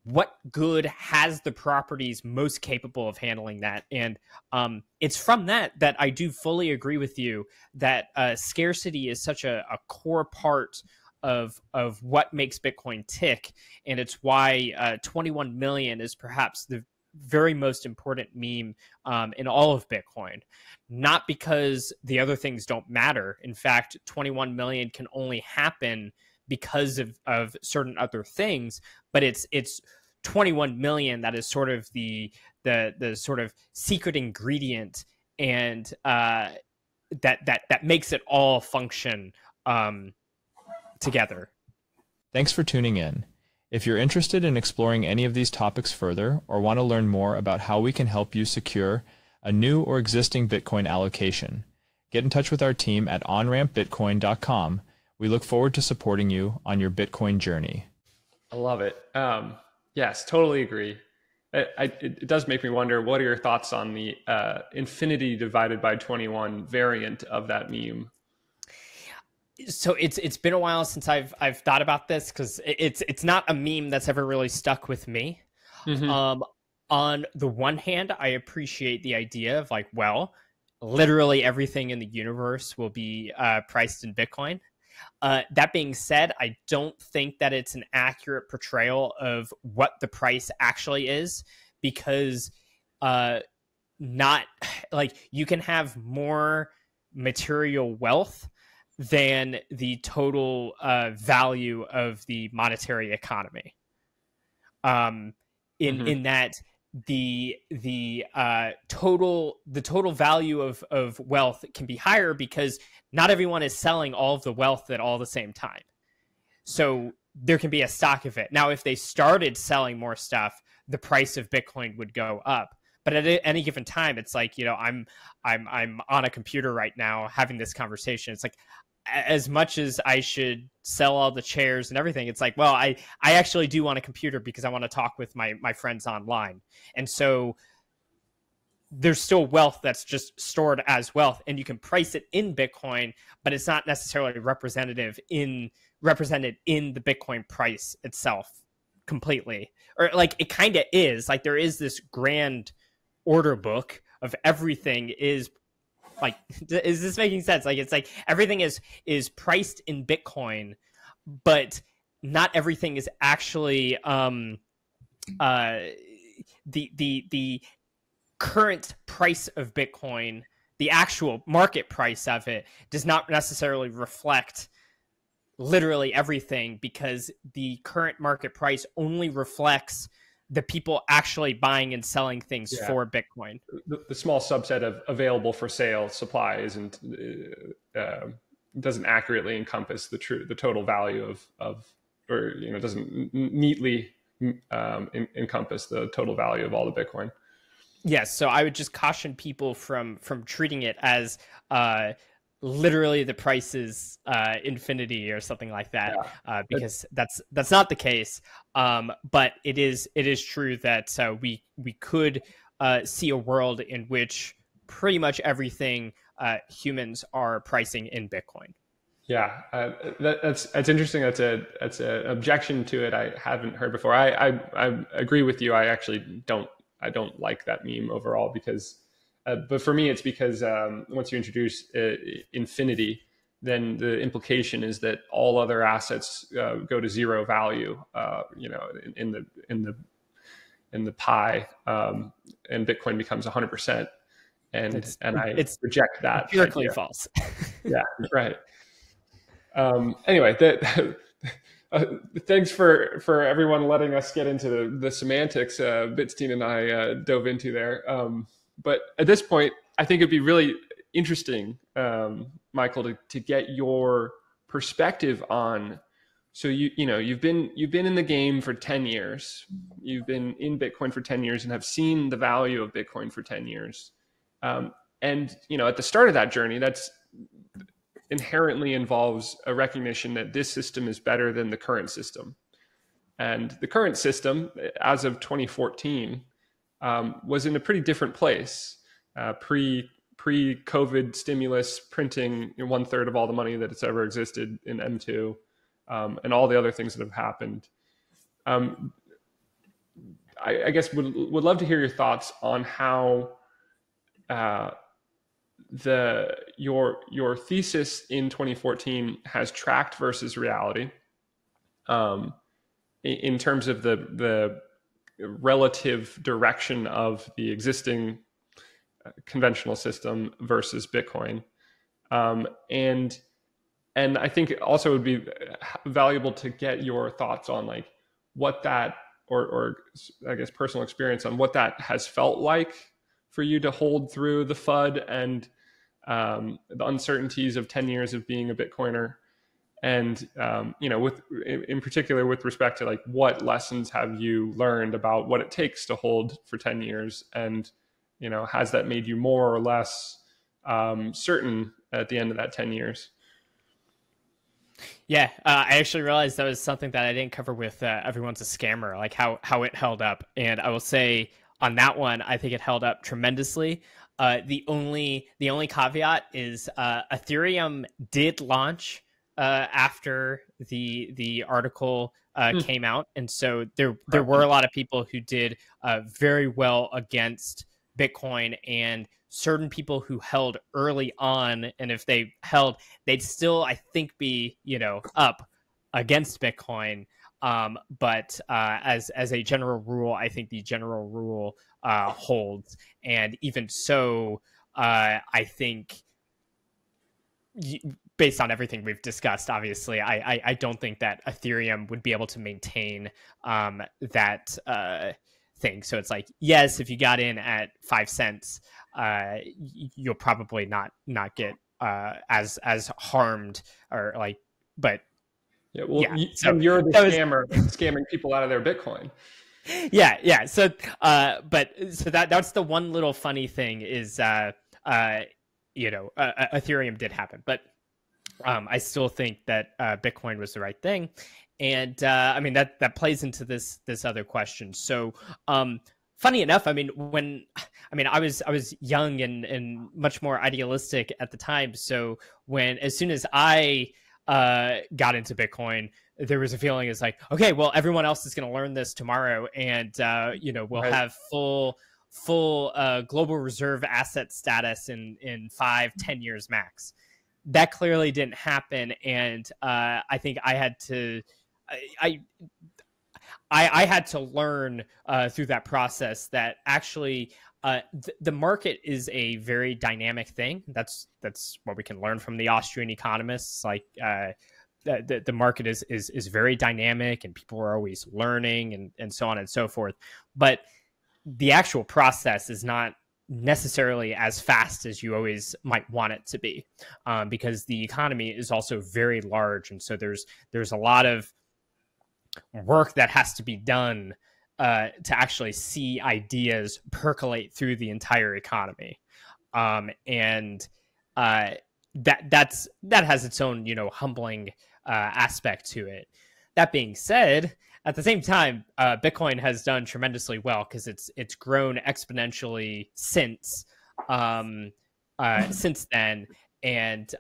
F: what good has the properties most capable of handling that. And it's from that I do fully agree with you that scarcity is such a core part of what makes Bitcoin tick. And it's why 21 million is perhaps the very most important meme in all of Bitcoin. Not because the other things don't matter. In fact, 21 million can only happen because of certain other things, but it's 21 million that is sort of the sort of secret ingredient, and that makes it all function together.
A: Thanks for tuning in. If you're interested in exploring any of these topics further, or want to learn more about how we can help you secure a new or existing Bitcoin allocation, get in touch with our team at onrampbitcoin.com. We look forward to supporting you on your Bitcoin journey.
D: I love it. Yes, totally agree. It does make me wonder, what are your thoughts on the infinity divided by 21 variant of that meme?
F: So it's been a while since I've thought about this, because it's not a meme that's ever really stuck with me. Mm-hmm. On the one hand, I appreciate the idea of like, well, literally everything in the universe will be priced in Bitcoin. That being said, I don't think that it's an accurate portrayal of what the price actually is, because not like you can have more material wealth than the total value of the monetary economy. In that the total value of wealth can be higher because not everyone is selling all of the wealth at all the same time. So there can be a stock of it. Now, if they started selling more stuff, the price of Bitcoin would go up. But at any given time, it's like, I'm on a computer right now having this conversation. It's like, as much as I should sell all the chairs and everything, it's like, well, I actually do want a computer because I want to talk with my friends online. And so there's still wealth that's just stored as wealth, and you can price it in Bitcoin, but it's not necessarily represented in the Bitcoin price itself completely. Or like it kind of is. Like there is this grand order book of everything is like, is this making sense? Like it's like everything is priced in Bitcoin, but not everything is actually the current price of Bitcoin, the actual market price of it, does not necessarily reflect literally everything, because the current market price only reflects the people actually buying and selling things for Bitcoin.
D: The small subset of available for sale supply doesn't accurately encompass the total value of doesn't neatly encompass the total value of all the Bitcoin.
F: Yes, so I would just caution people from treating it as literally the price is infinity or something like that, because that's not the case. But it is true that we could see a world in which pretty much everything humans are pricing in Bitcoin.
D: Yeah, that's interesting. That's an objection to it I haven't heard before. I agree with you. I actually don't like that meme overall, because but for me it's because once you introduce infinity, then the implication is that all other assets go to zero value, in the pie, and Bitcoin becomes 100%. And I reject that.
F: Empirically false.
D: Yeah, right. Anyway, Thanks for everyone letting us get into the semantics Bitstein and I dove into there. But at this point, I think it'd be really interesting, Michael, to get your perspective on. So you've been in the game for 10 years. You've been in Bitcoin for 10 years and have seen the value of Bitcoin for 10 years. And at the start of that journey, that's inherently involves a recognition that this system is better than the current system. And the current system, as of 2014, was in a pretty different place. Pre-COVID stimulus printing 1/3 of all the money that it's ever existed in M2, and all the other things that have happened. I guess would love to hear your thoughts on how your thesis in 2014 has tracked versus reality, in terms of the relative direction of the existing conventional system versus Bitcoin, and I think also it would be valuable to get your thoughts on like what that or I guess personal experience on what that has felt like for you to hold through the FUD and the uncertainties of 10 years of being a Bitcoiner. And, in particular with respect to like what lessons have you learned about what it takes to hold for 10 years? And, has that made you more or less certain at the end of that 10 years?
F: Yeah, I actually realized that was something that I didn't cover with Everyone's a Scammer, like how it held up. And I will say on that one, I think it held up tremendously. The only caveat is Ethereum did launch after the article came out, and so there were a lot of people who did very well against Bitcoin, and certain people who held early on, and if they held, they'd still, I think, be up against Bitcoin. But as a general rule, I think the general rule holds, and even so, I think. Based on everything we've discussed, obviously, I don't think that Ethereum would be able to maintain that thing. So it's like, yes, if you got in at 5 cents, you'll probably not get as harmed or like, but
D: yeah, well,
F: yeah.
D: you're the scammer scamming people out of their Bitcoin.
F: Yeah. So, that's the one little funny thing is, Ethereum did happen, but I still think that Bitcoin was the right thing, and I mean that plays into this other question. So, funny enough, I was young and much more idealistic at the time. So as soon as I got into Bitcoin, there was a feeling it's like, okay, well, everyone else is going to learn this tomorrow, and we'll have full global reserve asset status in 5-10 years max. That clearly didn't happen, and I think I had to learn through that process that actually the market is a very dynamic thing. That's what we can learn from the Austrian economists. Like the market is very dynamic, and people are always learning and so on and so forth. But the actual process is not necessarily as fast as you always might want it to be, because the economy is also very large, and so there's a lot of work that has to be done to actually see ideas percolate through the entire economy, and that has its own humbling aspect to it. That being said, at the same time, Bitcoin has done tremendously well because it's grown exponentially since then, and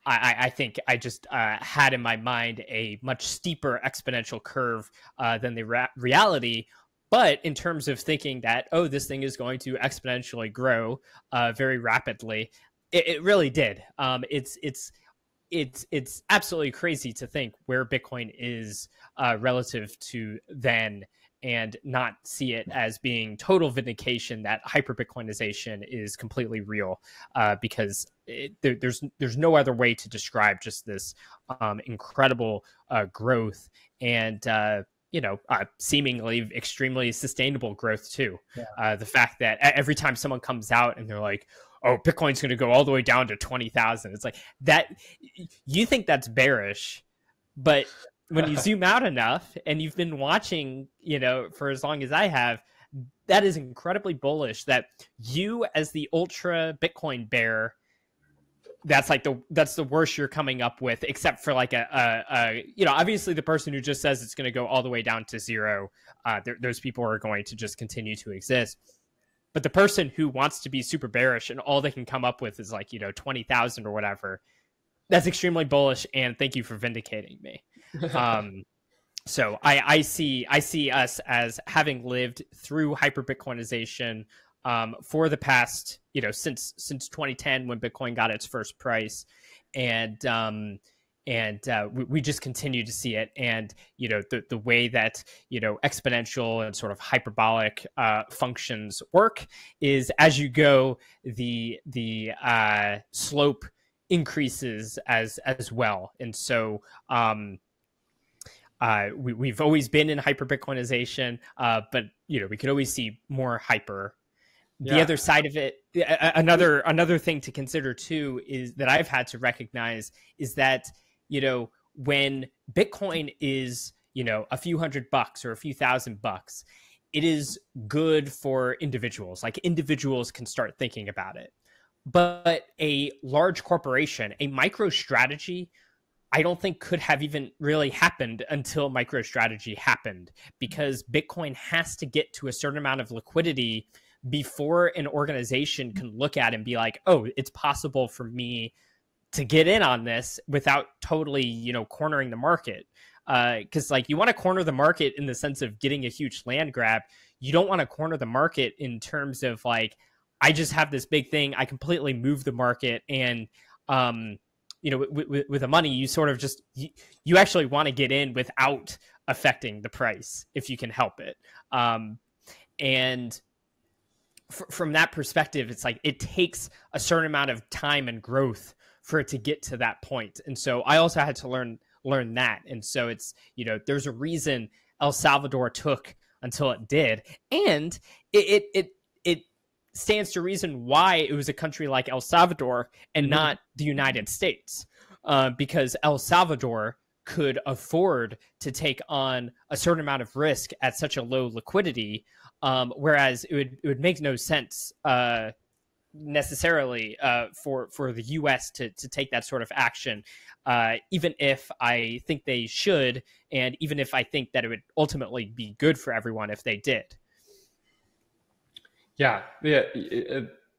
F: I think I just had in my mind a much steeper exponential curve than the reality. But in terms of thinking that, this thing is going to exponentially grow very rapidly, it really did. It's absolutely crazy to think where Bitcoin is relative to then, and not see it as being total vindication that hyperbitcoinization is completely real, because there's no other way to describe just this incredible growth and seemingly extremely sustainable growth too. Yeah. The fact that every time someone comes out and they're like, oh, Bitcoin's going to go all the way down to 20,000. It's like that. You think that's bearish, but when you zoom out enough and you've been watching, for as long as I have, that is incredibly bullish. That you, as the ultra Bitcoin bear, that's the worst you're coming up with, except for like obviously the person who just says it's going to go all the way down to zero. Those people are going to just continue to exist. But the person who wants to be super bearish and all they can come up with is 20,000 or whatever, that's extremely bullish. And thank you for vindicating me. So I see us as having lived through hyperbitcoinization for the past, since 2010 when Bitcoin got its first price, and we just continue to see it. And the way that exponential and sort of hyperbolic functions work is as you go, the slope increases as well. And so we've always been in hyperbitcoinization, but we could always see more hyper. The other side of it, another thing to consider too, is that I've had to recognize is that when Bitcoin is a few $100 or a few $1,000, it is good for individuals. Like individuals can start thinking about it, but a large corporation, a MicroStrategy, I don't think could have even really happened until MicroStrategy happened, because Bitcoin has to get to a certain amount of liquidity before an organization can look at it and be like, oh, it's possible for me to get in on this without totally, cornering the market. Because you want to corner the market in the sense of getting a huge land grab. You don't want to corner the market in terms of I just have this big thing, I completely move the market, and with the money, you sort of just you actually want to get in without affecting the price if you can help it. And from that perspective, it's it takes a certain amount of time and growth for it to get to that point. And so I also had to learn that. And so it's, there's a reason El Salvador took until it did. And it stands to reason why it was a country like El Salvador and not the United States, because El Salvador could afford to take on a certain amount of risk at such a low liquidity, whereas it would make no sense necessarily for the U.S. to take that sort of action, even if I think they should, and even if I think that it would ultimately be good for everyone if they did. Yeah.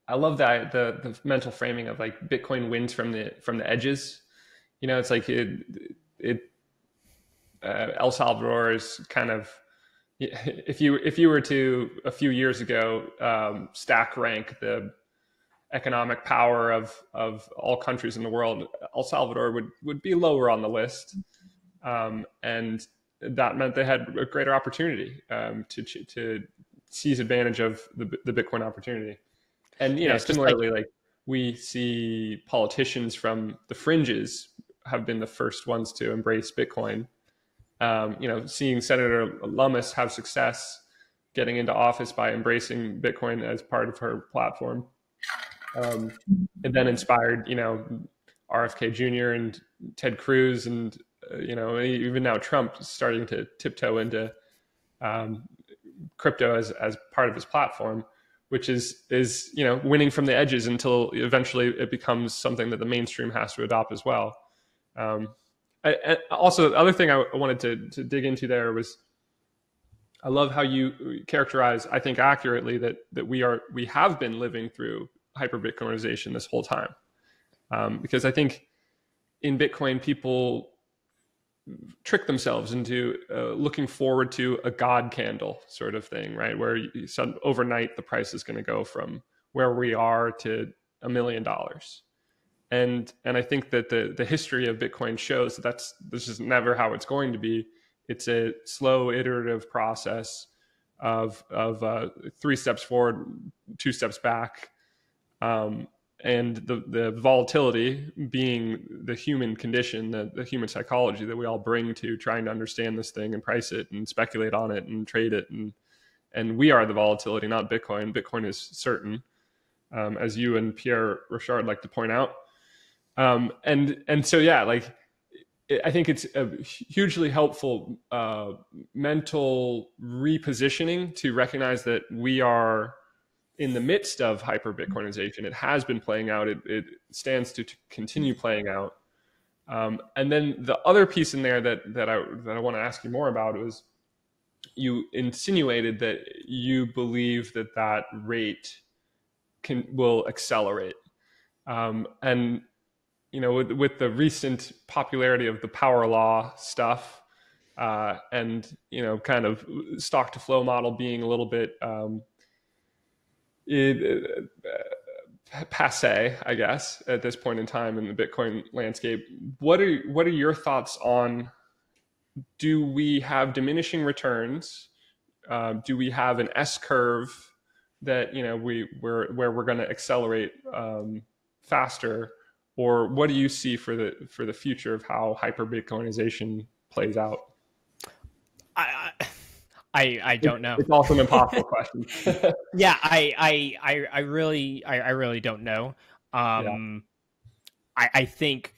D: I love that the mental framing of Bitcoin wins from the edges. It's El Salvador is kind of, if you were to a few years ago stack rank the economic power of all countries in the world, El Salvador would be lower on the list, and that meant they had a greater opportunity to seize advantage of the Bitcoin opportunity. And similarly, we see politicians from the fringes have been the first ones to embrace Bitcoin. Seeing Senator Lummis have success getting into office by embracing Bitcoin as part of her platform, it then inspired RFK Jr. and Ted Cruz, and even now Trump starting to tiptoe into crypto as part of his platform, which is winning from the edges until eventually it becomes something that the mainstream has to adopt as well. Also, the other thing I wanted to dig into there was, I love how you characterize, I think accurately, that we have been living through hyperbitcoinization this whole time, because I think in Bitcoin people trick themselves into looking forward to a God candle sort of thing, right? Where overnight the price is going to go from where we are to $1 million. And I think that the history of Bitcoin shows that this is never how it's going to be. It's a slow iterative process of 3 steps forward, 2 steps back, and the volatility being the human condition, the human psychology that we all bring to trying to understand this thing and price it and speculate on it and trade it, and we are the volatility, not Bitcoin. Bitcoin is certain, as you and Pierre Rochard like to point out. And so, yeah, like, I think it's a hugely helpful mental repositioning to recognize that we are in the midst of hyper-Bitcoinization. It has been playing out. It stands to continue playing out. And then the other piece in there that I want to ask you more about was, you insinuated that you believe that rate will accelerate. And with the recent popularity of the power law stuff, and kind of stock to flow model being a little bit passe, I guess, at this point in time in the Bitcoin landscape. What are your thoughts on, do we have diminishing returns? Do we have an S curve that where we're going to accelerate faster? Or what do you see for the future of how hyper-Bitcoinization plays out?
F: I don't know.
D: It's also an impossible question.
F: Yeah, I really don't know. I think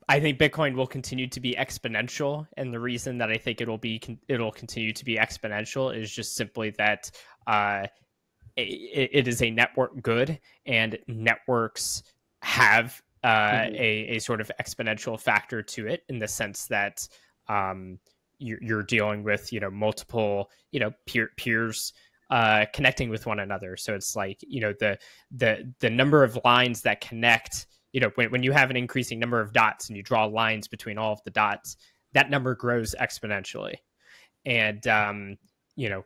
F: Bitcoin will continue to be exponential, and the reason that I think it'll continue to be exponential is just simply that it is a network good, and networks have a sort of exponential factor to it, in the sense that you're dealing with multiple peers connecting with one another. So it's like the number of lines that connect. When you have an increasing number of dots and you draw lines between all of the dots, that number grows exponentially. And an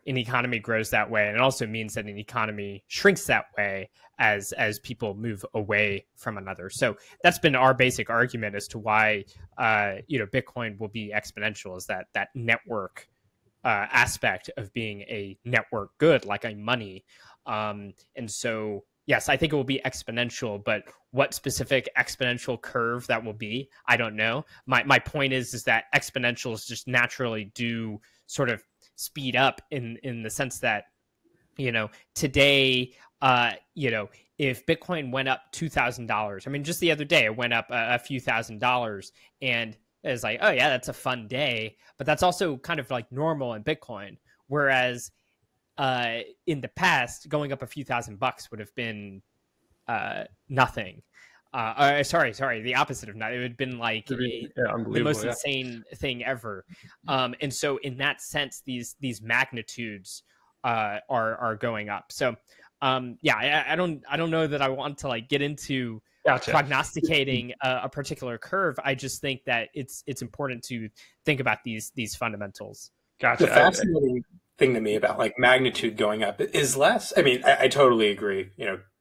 F: economy grows that way, and it also means that an economy shrinks that way as people move away from another. So that's been our basic argument as to why Bitcoin will be exponential, is that network aspect of being a network good, like a money. And so yes, I think it will be exponential, but what specific exponential curve that will be, I don't know. My point is that exponentials just naturally do sort of speed up in the sense that today if Bitcoin went up $2,000, I mean, just the other day it went up a few $1,000s, and it's like, oh yeah, that's a fun day, but that's also kind of like normal in Bitcoin. Whereas in the past, going up a few $1,000 would have been nothing. Sorry, the opposite of nothing. It would have been like the most insane thing ever. And so in that sense, these magnitudes are going up. So I don't know that I want to like get into prognosticating a particular curve. I just think that it's important to think about these fundamentals.
D: Gotcha.
E: The fascinating thing to me about like magnitude going up is less. I mean, I totally agree.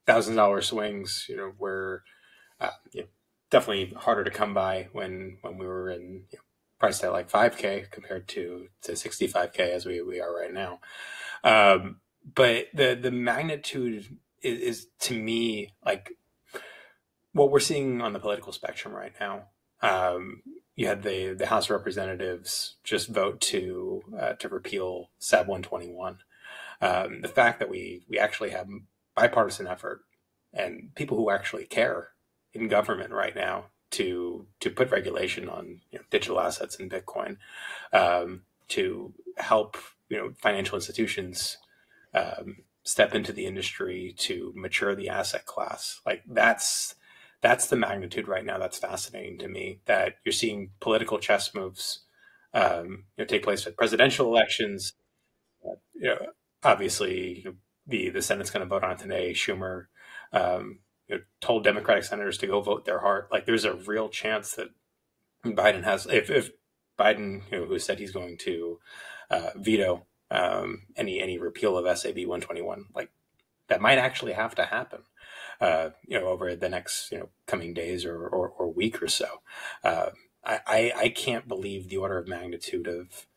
E: $1,000 swings. Where definitely harder to come by when we were in priced at like 5K compared to 65K as we are right now. But the magnitude is to me like what we're seeing on the political spectrum right now. You had the House of Representatives just vote to repeal SAB 121. The fact that we actually have bipartisan effort and people who actually care in government right now to put regulation on digital assets and Bitcoin, to help financial institutions step into the industry to mature the asset class. Like that's the magnitude right now. That's fascinating to me, that you're seeing political chess moves take place at presidential elections. Obviously the Senate's going to vote on it today. Schumer told Democratic senators to go vote their heart. Like there's a real chance that Biden has, if Biden, who said he's going to veto any repeal of SAB 121, like that might actually have to happen, over the next coming days or week or so. I can't believe the order of magnitude of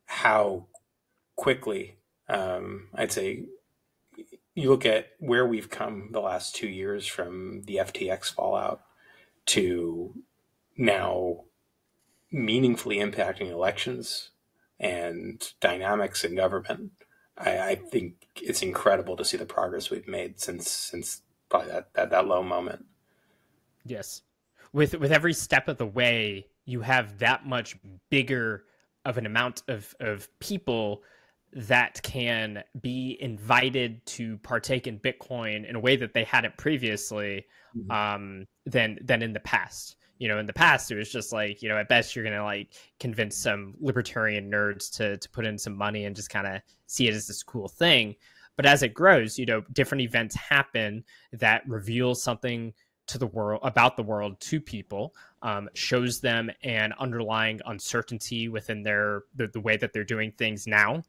E: how quickly, I'd say you look at where we've come the last 2 years from the FTX fallout to now meaningfully impacting elections and dynamics in government. I think it's incredible to see the progress we've made since probably that low moment.
F: Yes. With every step of the way, you have that much bigger of an amount of people that can be invited to partake in Bitcoin in a way that they hadn't previously, than in the past. You know, in the past, it was just like, you know, at best you're going to like convince some libertarian nerds to put in some money and just kind of see it as this cool thing. But as it grows, you know, different events happen that reveal something to the world, about the world, to people, shows them an underlying uncertainty within the way that they're doing things now,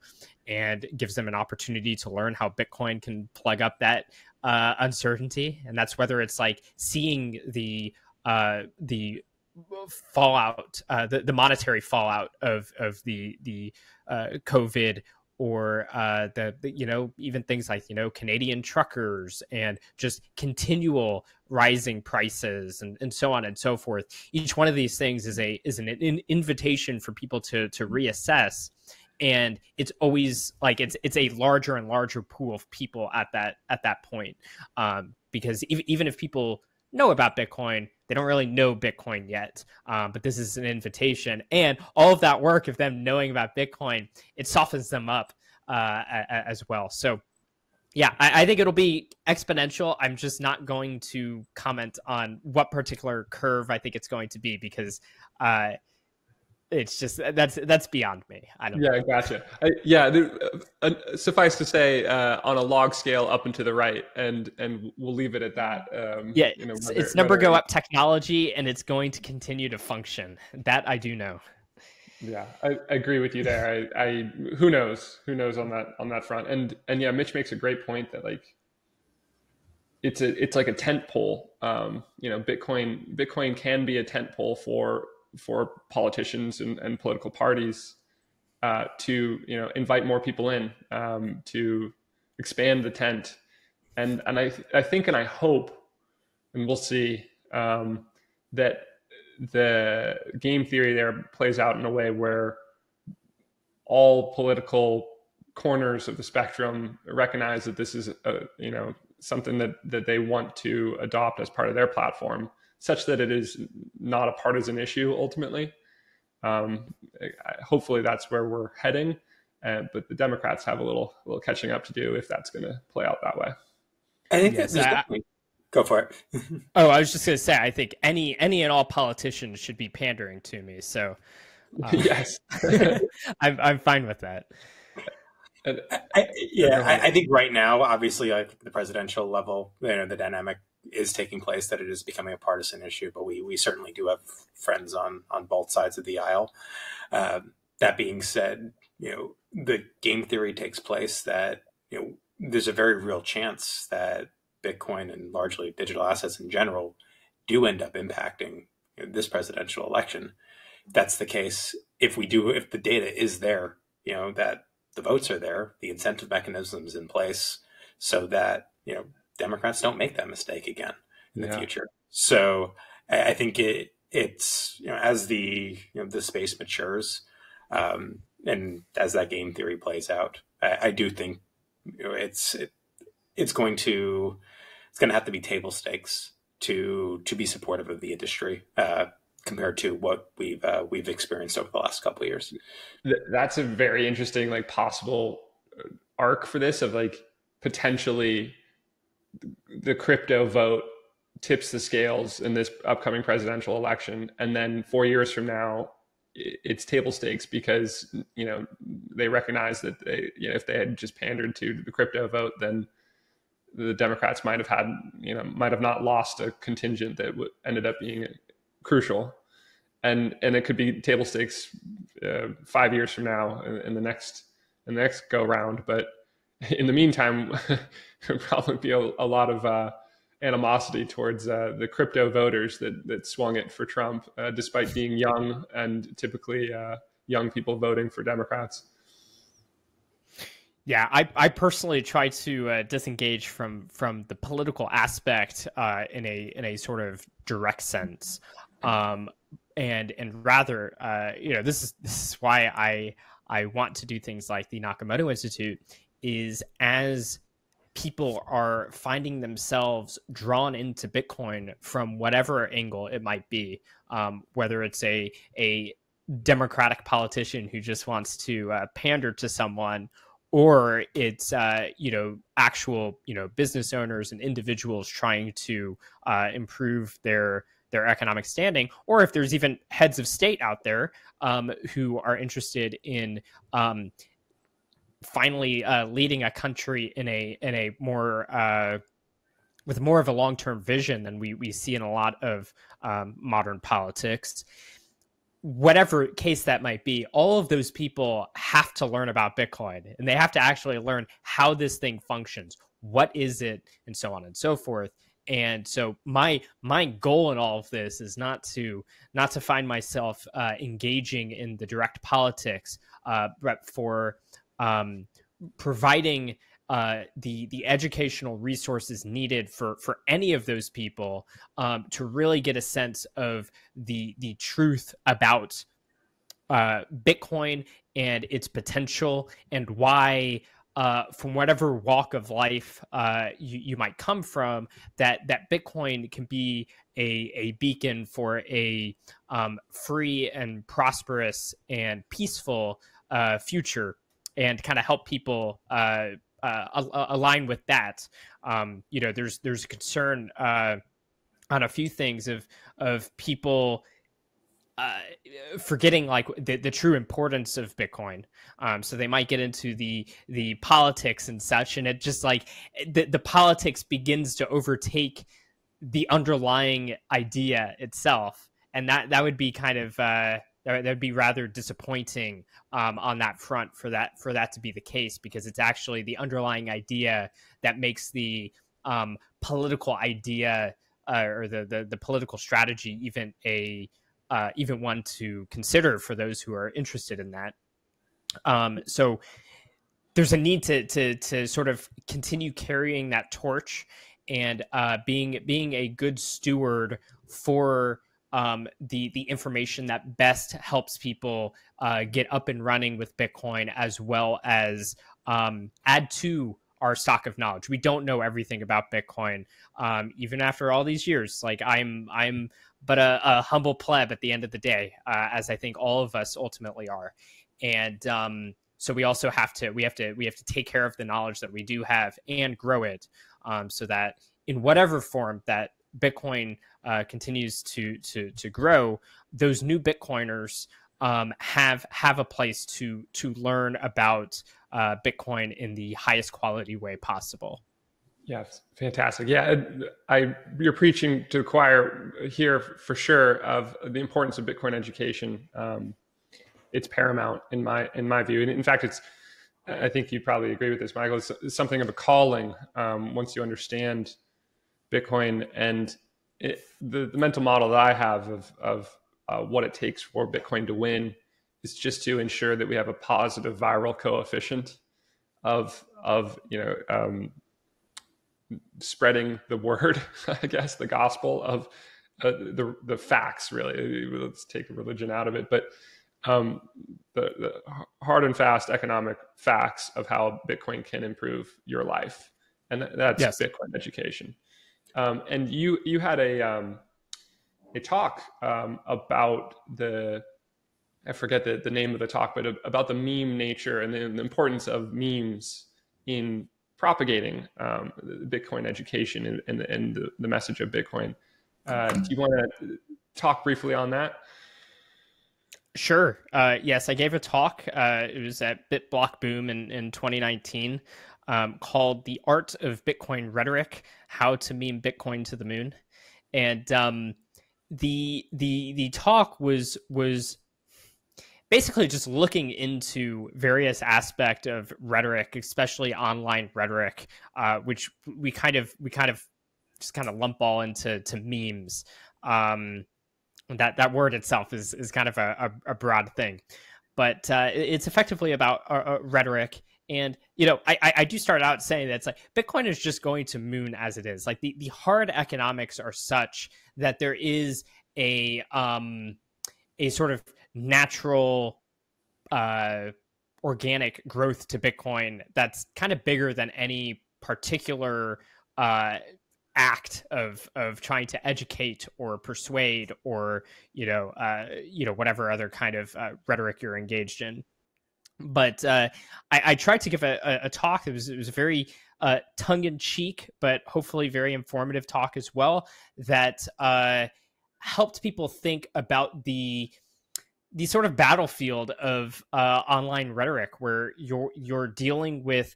F: and gives them an opportunity to learn how Bitcoin can plug up that uncertainty. And that's whether it's like seeing the fallout, the monetary fallout of the COVID, or the you know, even things like, you know, Canadian truckers and just continual rising prices and so on and so forth. Each one of these things is an invitation for people to reassess. And it's always like it's a larger and larger pool of people at that point, because even if people know about Bitcoin, they don't really know Bitcoin yet. But this is an invitation, and all of that work of them knowing about Bitcoin, it softens them up as well. So yeah, I think it'll be exponential. I'm just not going to comment on what particular curve I think it's going to be, because it's just that's beyond me. I don't know.
D: Gotcha. Suffice to say, on a log scale up and to the right, and we'll leave it at that. You know,
F: it's number go up technology, and it's going to continue to function. That I do know.
D: Yeah, I agree with you there. I who knows on that front. And yeah, Mitch makes a great point that like it's like a tent pole. You know, Bitcoin can be a tent pole for politicians and political parties to, you know, invite more people in, to expand the tent. And I think and I hope, and we'll see, that the game theory there plays out in a way where all political corners of the spectrum recognize that this is you know, something that they want to adopt as part of their platform, such that it is not a partisan issue ultimately. Hopefully that's where we're heading, but the Democrats have a little catching up to do if that's going to play out that way.
E: I think definitely. Go for it.
F: Oh, I was just going to say, I think any and all politicians should be pandering to me. So
D: yes,
F: I'm fine with that.
E: I think right now, obviously, I think the presidential level, you know, the dynamic is taking place that it is becoming a partisan issue, but we certainly do have friends on both sides of the aisle. That being said, you know, the game theory takes place that, you know, there's a very real chance that Bitcoin and largely digital assets in general do end up impacting, you know, this presidential election. That's the case. If the data is there, you know, that the votes are there, the incentive mechanisms in place, so that, you know, Democrats don't make that mistake again in the future. So I think it's, you know, as the space matures, and as that game theory plays out, I do think, you know, it's going to have to be table stakes to be supportive of the industry, compared to what we've experienced over the last couple of years.
D: That's a very interesting, like, possible arc for this, of like potentially the crypto vote tips the scales in this upcoming presidential election, and then 4 years from now it's table stakes because, you know, they recognize that they, you know, if they had just pandered to the crypto vote, then the Democrats might have not lost a contingent that ended up being crucial, and it could be table stakes 5 years from now in the next go round. But in the meantime, there'll probably be a lot of animosity towards the crypto voters that swung it for Trump, despite being young and typically young people voting for Democrats.
F: Yeah, I personally try to disengage from the political aspect in a sort of direct sense, um, and rather, this is why I want to do things like the Nakamoto Institute, is as people are finding themselves drawn into Bitcoin from whatever angle it might be, whether it's a democratic politician who just wants to pander to someone, or it's actual business owners and individuals trying to improve their economic standing, or if there's even heads of state out there who are interested in finally leading a country in a more with more of a long-term vision than we see in a lot of modern politics. Whatever case that might be, all of those people have to learn about Bitcoin, and they have to actually learn how this thing functions, what is it, and so on and so forth. And so my goal in all of this is not to find myself engaging in the direct politics, but for providing the educational resources needed for any of those people to really get a sense of the truth about Bitcoin and its potential, and why from whatever walk of life you might come from, that Bitcoin can be a beacon for a free and prosperous and peaceful future, and kind of help people align with that. There's a concern on a few things of people forgetting like the true importance of Bitcoin. So they might get into the politics and such, and it just like the politics begins to overtake the underlying idea itself, and that would be kind of that would be rather disappointing on that front for that to be the case, because it's actually the underlying idea that makes the political idea or the political strategy even one to consider for those who are interested in that. So there's a need to sort of continue carrying that torch, and being a good steward for the information that best helps people get up and running with Bitcoin, as well as add to our stock of knowledge. We don't know everything about Bitcoin, even after all these years. Like I'm but a humble pleb at the end of the day, as I think all of us ultimately are. And so we also have to take care of the knowledge that we do have and grow it, so that in whatever form that Bitcoin continues to grow, those new Bitcoiners have a place to learn about Bitcoin in the highest quality way possible.
D: Yeah, fantastic. Yeah, you're preaching to the choir here for sure of the importance of Bitcoin education. It's paramount in my view, and in fact, I think you probably agree with this, Michael. It's something of a calling once you understand Bitcoin, and the mental model that I have of what it takes for Bitcoin to win is just to ensure that we have a positive viral coefficient of spreading the word, I guess, the gospel of the facts. Really, let's take religion out of it, but the hard and fast economic facts of how Bitcoin can improve your life, and that's yes. Bitcoin education. And you had a talk about I forget the name of the talk, but about the meme nature and the importance of memes in propagating Bitcoin education and the message of Bitcoin. Do you want to talk briefly on that?
F: Sure. Yes, I gave a talk. It was at BitBlock Boom in 2019, called "The Art of Bitcoin Rhetoric: How to Meme Bitcoin to the Moon." And the talk was basically just looking into various aspects of rhetoric, especially online rhetoric, which we kind of just lump all into memes. That word itself is kind of a broad thing, but it's effectively about rhetoric And, you know, I do start out saying that it's like Bitcoin is just going to moon as it is. Like the hard economics are such that there is a sort of natural organic growth to Bitcoin that's kind of bigger than any particular act of trying to educate or persuade or whatever other kind of rhetoric you're engaged in. But I tried to give a talk. It was a very tongue-in-cheek, but hopefully very informative talk as well, that helped people think about the sort of battlefield of online rhetoric, where you're dealing with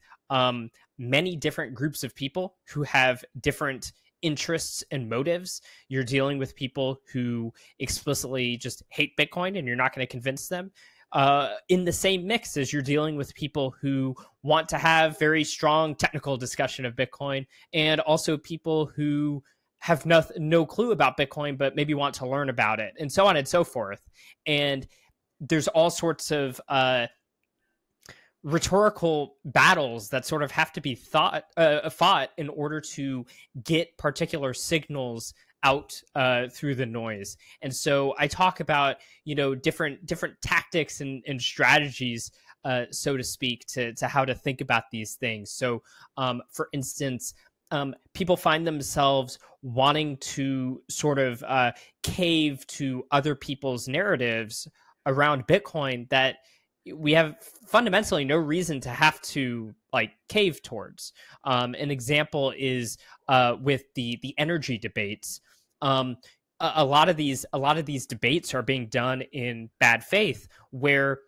F: many different groups of people who have different interests and motives. You're dealing with people who explicitly just hate Bitcoin, and you're not going to convince them. In the same mix as you're dealing with people who want to have very strong technical discussion of Bitcoin, and also people who have no clue about Bitcoin, but maybe want to learn about it, and so on and so forth. And there's all sorts of rhetorical battles that sort of have to be fought in order to get particular signals out through the noise. And so I talk about, different tactics and strategies, so to speak, to how to think about these things. So, for instance, people find themselves wanting to sort of cave to other people's narratives around Bitcoin that we have fundamentally no reason to have to cave towards. An example is with the energy debates. A lot of these debates are being done in bad faith, where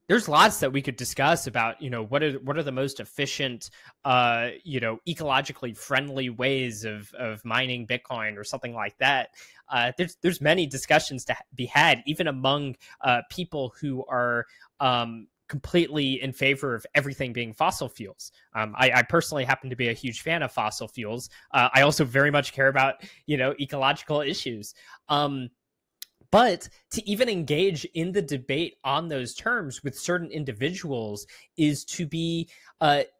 F: there's lots that we could discuss about, what are the most efficient, ecologically friendly ways of mining Bitcoin or something like that. There's many discussions to be had, even among people who are completely in favor of everything being fossil fuels. I personally happen to be a huge fan of fossil fuels. I also very much care about, ecological issues. But to even engage in the debate on those terms with certain individuals is to be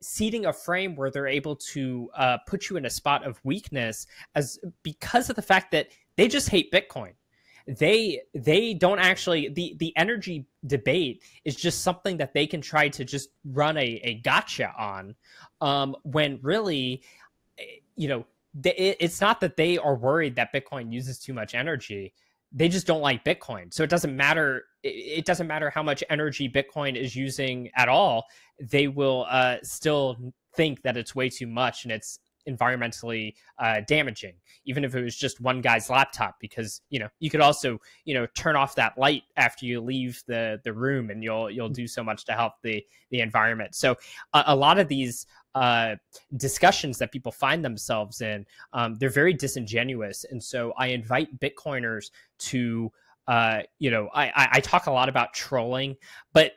F: seeding a frame where they're able to put you in a spot of weakness, because of the fact that they just hate Bitcoin. They don't actually, the energy debate is just something that they can try to just run a gotcha on, when really, it's not that they are worried that Bitcoin uses too much energy. They just don't like Bitcoin. So it doesn't matter. It doesn't matter how much energy Bitcoin is using at all. They will still think that it's way too much and it's environmentally damaging, even if it was just one guy's laptop, because you could also turn off that light after you leave the room, and you'll do so much to help the environment. So a lot of these discussions that people find themselves in, they're very disingenuous. And so I invite Bitcoiners to I talk a lot about trolling, but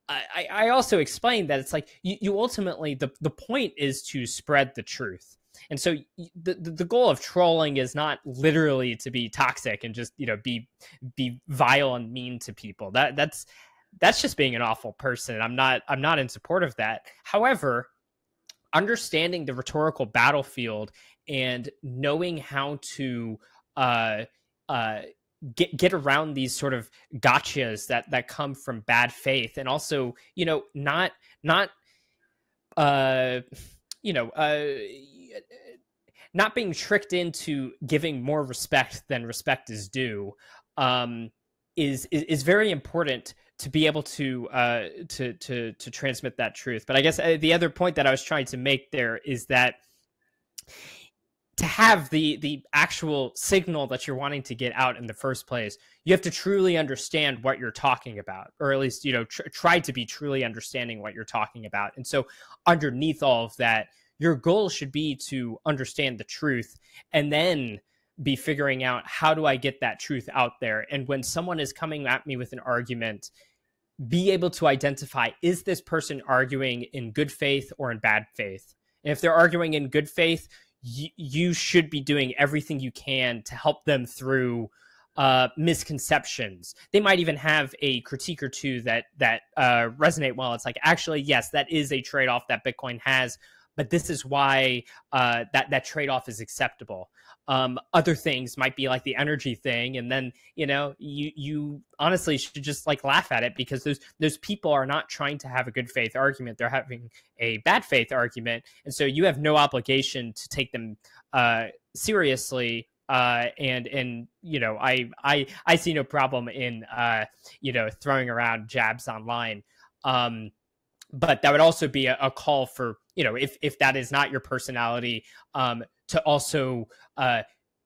F: I also explain that it's like you ultimately, the point is to spread the truth. And so the goal of trolling is not literally to be toxic and just be vile and mean to people. That's just being an awful person. I'm not in support of that. However, understanding the rhetorical battlefield and knowing how to get around these sort of gotchas that come from bad faith, and also not being tricked into giving more respect than respect is due, is very important to be able to transmit that truth. But I guess the other point that I was trying to make there is that to have the actual signal that you're wanting to get out in the first place, you have to truly understand what you're talking about, or at least try to be truly understanding what you're talking about. And so underneath all of that, your goal should be to understand the truth, and then be figuring out, how do I get that truth out there? And when someone is coming at me with an argument, be able to identify, is this person arguing in good faith or in bad faith? And if they're arguing in good faith, you should be doing everything you can to help them through misconceptions. They might even have a critique or two that resonate well. It's like, actually, yes, that is a trade-off that Bitcoin has, but this is why that trade-off is acceptable. Other things might be like the energy thing, and then you honestly should just like laugh at it, because those people are not trying to have a good faith argument; they're having a bad faith argument, and so you have no obligation to take them seriously. I see no problem in throwing around jabs online, but that would also be a call for if that is not your personality, to also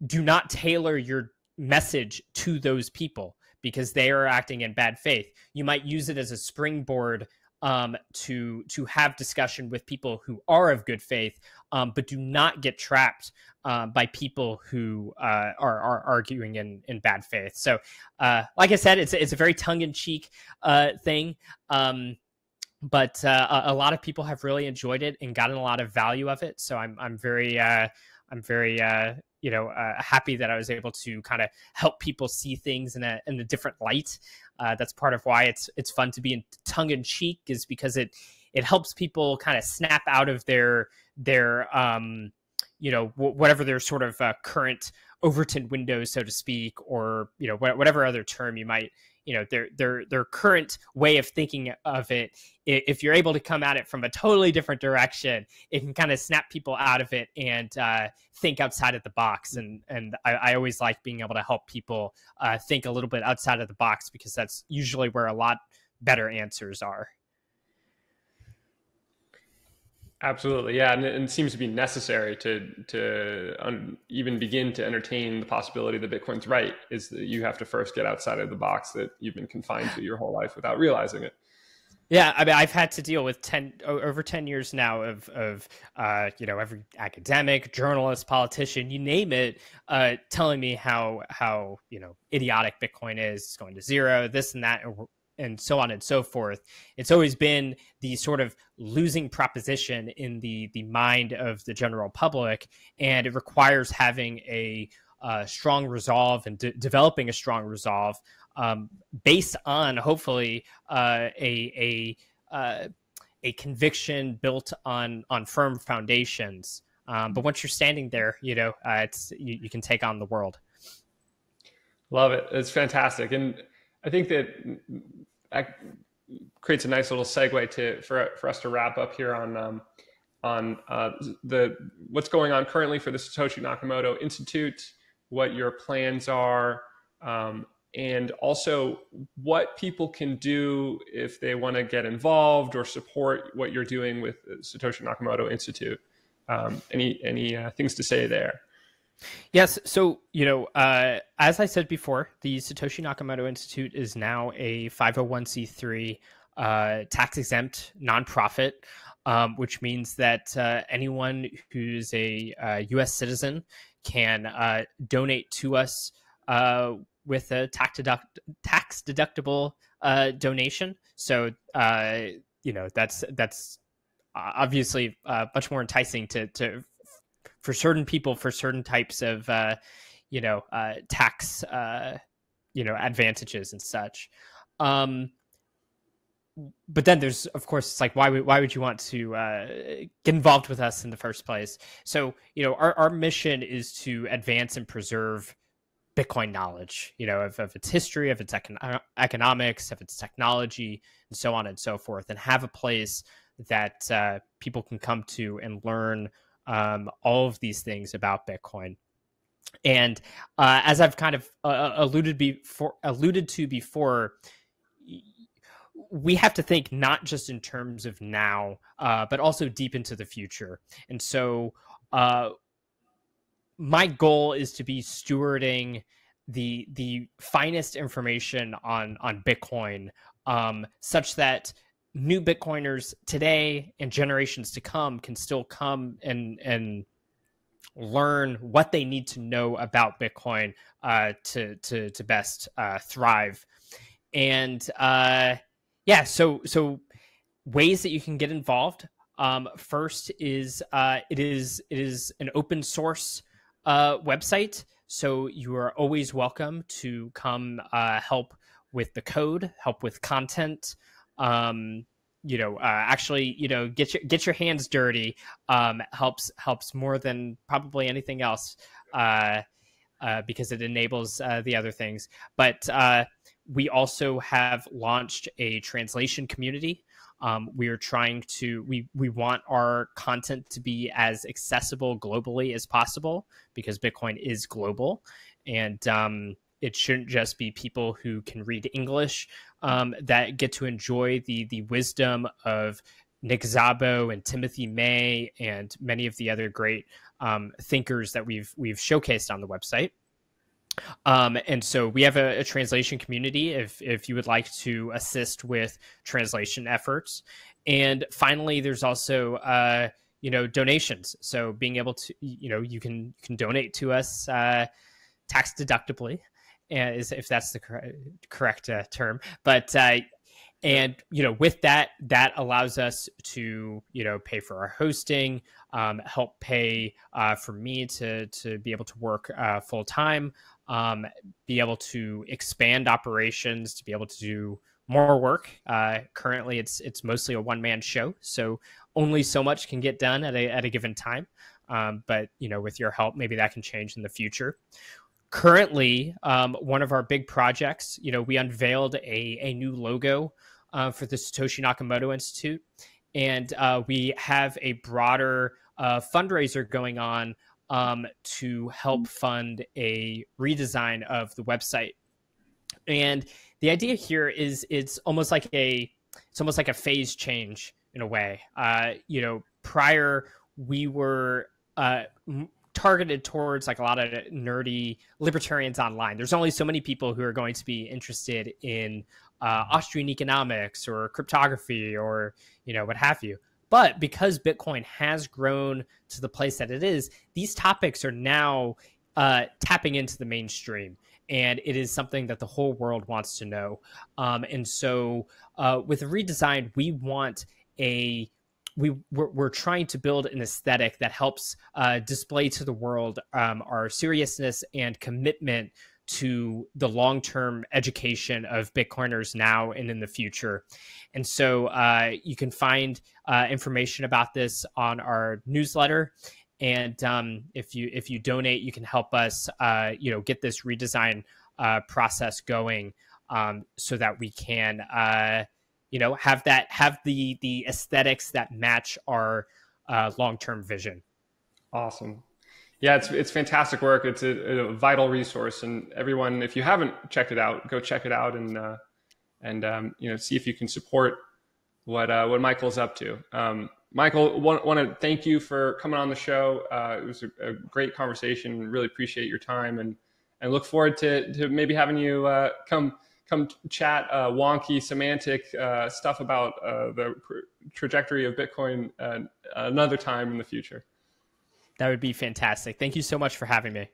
F: do not tailor your message to those people, because they are acting in bad faith. You might use it as a springboard to have discussion with people who are of good faith, but do not get trapped by people who are arguing in bad faith. So, like I said, it's a very tongue-in-cheek thing, but a lot of people have really enjoyed it and gotten a lot of value of it. So I'm very happy that I was able to kind of help people see things in a different light. That's part of why it's fun to be in tongue-in-cheek, is because it helps people kind of snap out of their whatever their sort of current Overton window, so to speak, or whatever other term you might, their current way of thinking of it. If you're able to come at it from a totally different direction, it can kind of snap people out of it and think outside of the box. And I always like being able to help people think a little bit outside of the box, because that's usually where a lot better answers are.
D: Absolutely, yeah, and it seems to be necessary to even begin to entertain the possibility that Bitcoin's right, is that you have to first get outside of the box that you've been confined to your whole life without realizing it.
F: Yeah, I mean, I've had to deal with over 10 years now of every academic, journalist, politician, you name it, telling me how idiotic Bitcoin is. It's going to zero, this and that, and so on and so forth. It's always been the sort of losing proposition in the mind of the general public, and it requires having a strong resolve and developing a strong resolve based on hopefully a conviction built on firm foundations. But once you're standing there, it's you can take on the world.
D: Love it. It's fantastic, and I think that creates a nice little segue for us to wrap up here on what's going on currently for the Satoshi Nakamoto Institute, what your plans are, and also what people can do if they want to get involved or support what you're doing with the Satoshi Nakamoto Institute. Any things to say there?
F: Yes. So, as I said before, the Satoshi Nakamoto Institute is now a 501c3 tax-exempt nonprofit, which means that anyone who's a U.S. citizen can donate to us with a tax-deductible donation. So, that's obviously much more enticing to for certain people, for certain types of, tax, advantages and such. But then there's, of course, it's like, why would you want to get involved with us in the first place? So, our mission is to advance and preserve Bitcoin knowledge, of its history, of its economics, of its technology, and so on and so forth, and have a place that people can come to and learn all of these things about Bitcoin. And as I've kind of alluded to before, we have to think not just in terms of now, but also deep into the future. And so my goal is to be stewarding the finest information on Bitcoin, such that new Bitcoiners today and generations to come can still come and learn what they need to know about Bitcoin to best thrive. And so ways that you can get involved. First is it is an open source website. So you are always welcome to come help with the code, help with content. Actually, get your hands dirty. Helps more than probably anything else. Because it enables the other things. But we also have launched a translation community. We are trying to, we want our content to be as accessible globally as possible, because Bitcoin is global. And it shouldn't just be people who can read English that get to enjoy the wisdom of Nick Szabo and Timothy May and many of the other great thinkers that we've showcased on the website. And so we have a translation community if you would like to assist with translation efforts. And finally, there's also donations. So being able to, you can donate to us tax deductibly, if that's the correct term. But and with that allows us to pay for our hosting, help pay for me to be able to work full time, be able to expand operations, to be able to do more work. Currently, it's mostly a one-man show, so only so much can get done at a given time. But with your help, maybe that can change in the future. Currently, one of our big projects, we unveiled a new logo for the Satoshi Nakamoto Institute, and we have a broader fundraiser going on to help fund a redesign of the website. And the idea here is it's almost like a phase change in a way. Prior we were targeted towards like a lot of nerdy libertarians online. There's only so many people who are going to be interested in Austrian economics or cryptography or what have you. But because Bitcoin has grown to the place that it is, these topics are now tapping into the mainstream, and it is something that the whole world wants to know. And so with a redesign, we're trying to build an aesthetic that helps display to the world our seriousness and commitment to the long-term education of Bitcoiners now and in the future. And so you can find information about this on our newsletter. And if you donate, you can help us get this redesign process going, so that we can have the aesthetics that match our long-term vision.
D: Awesome. Yeah, it's fantastic work. It's a vital resource, and everyone, if you haven't checked it out, go check it out and see if you can support what Michael's up to. Michael, want to thank you for coming on the show. It was a great conversation. Really appreciate your time, and look forward to maybe having you come chat wonky semantic stuff about the trajectory of Bitcoin another time in the future.
F: That would be fantastic. Thank you so much for having me.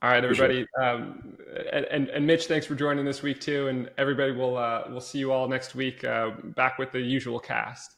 D: All right, everybody. And Mitch, thanks for joining this week too. And everybody, we'll see you all next week back with the usual cast.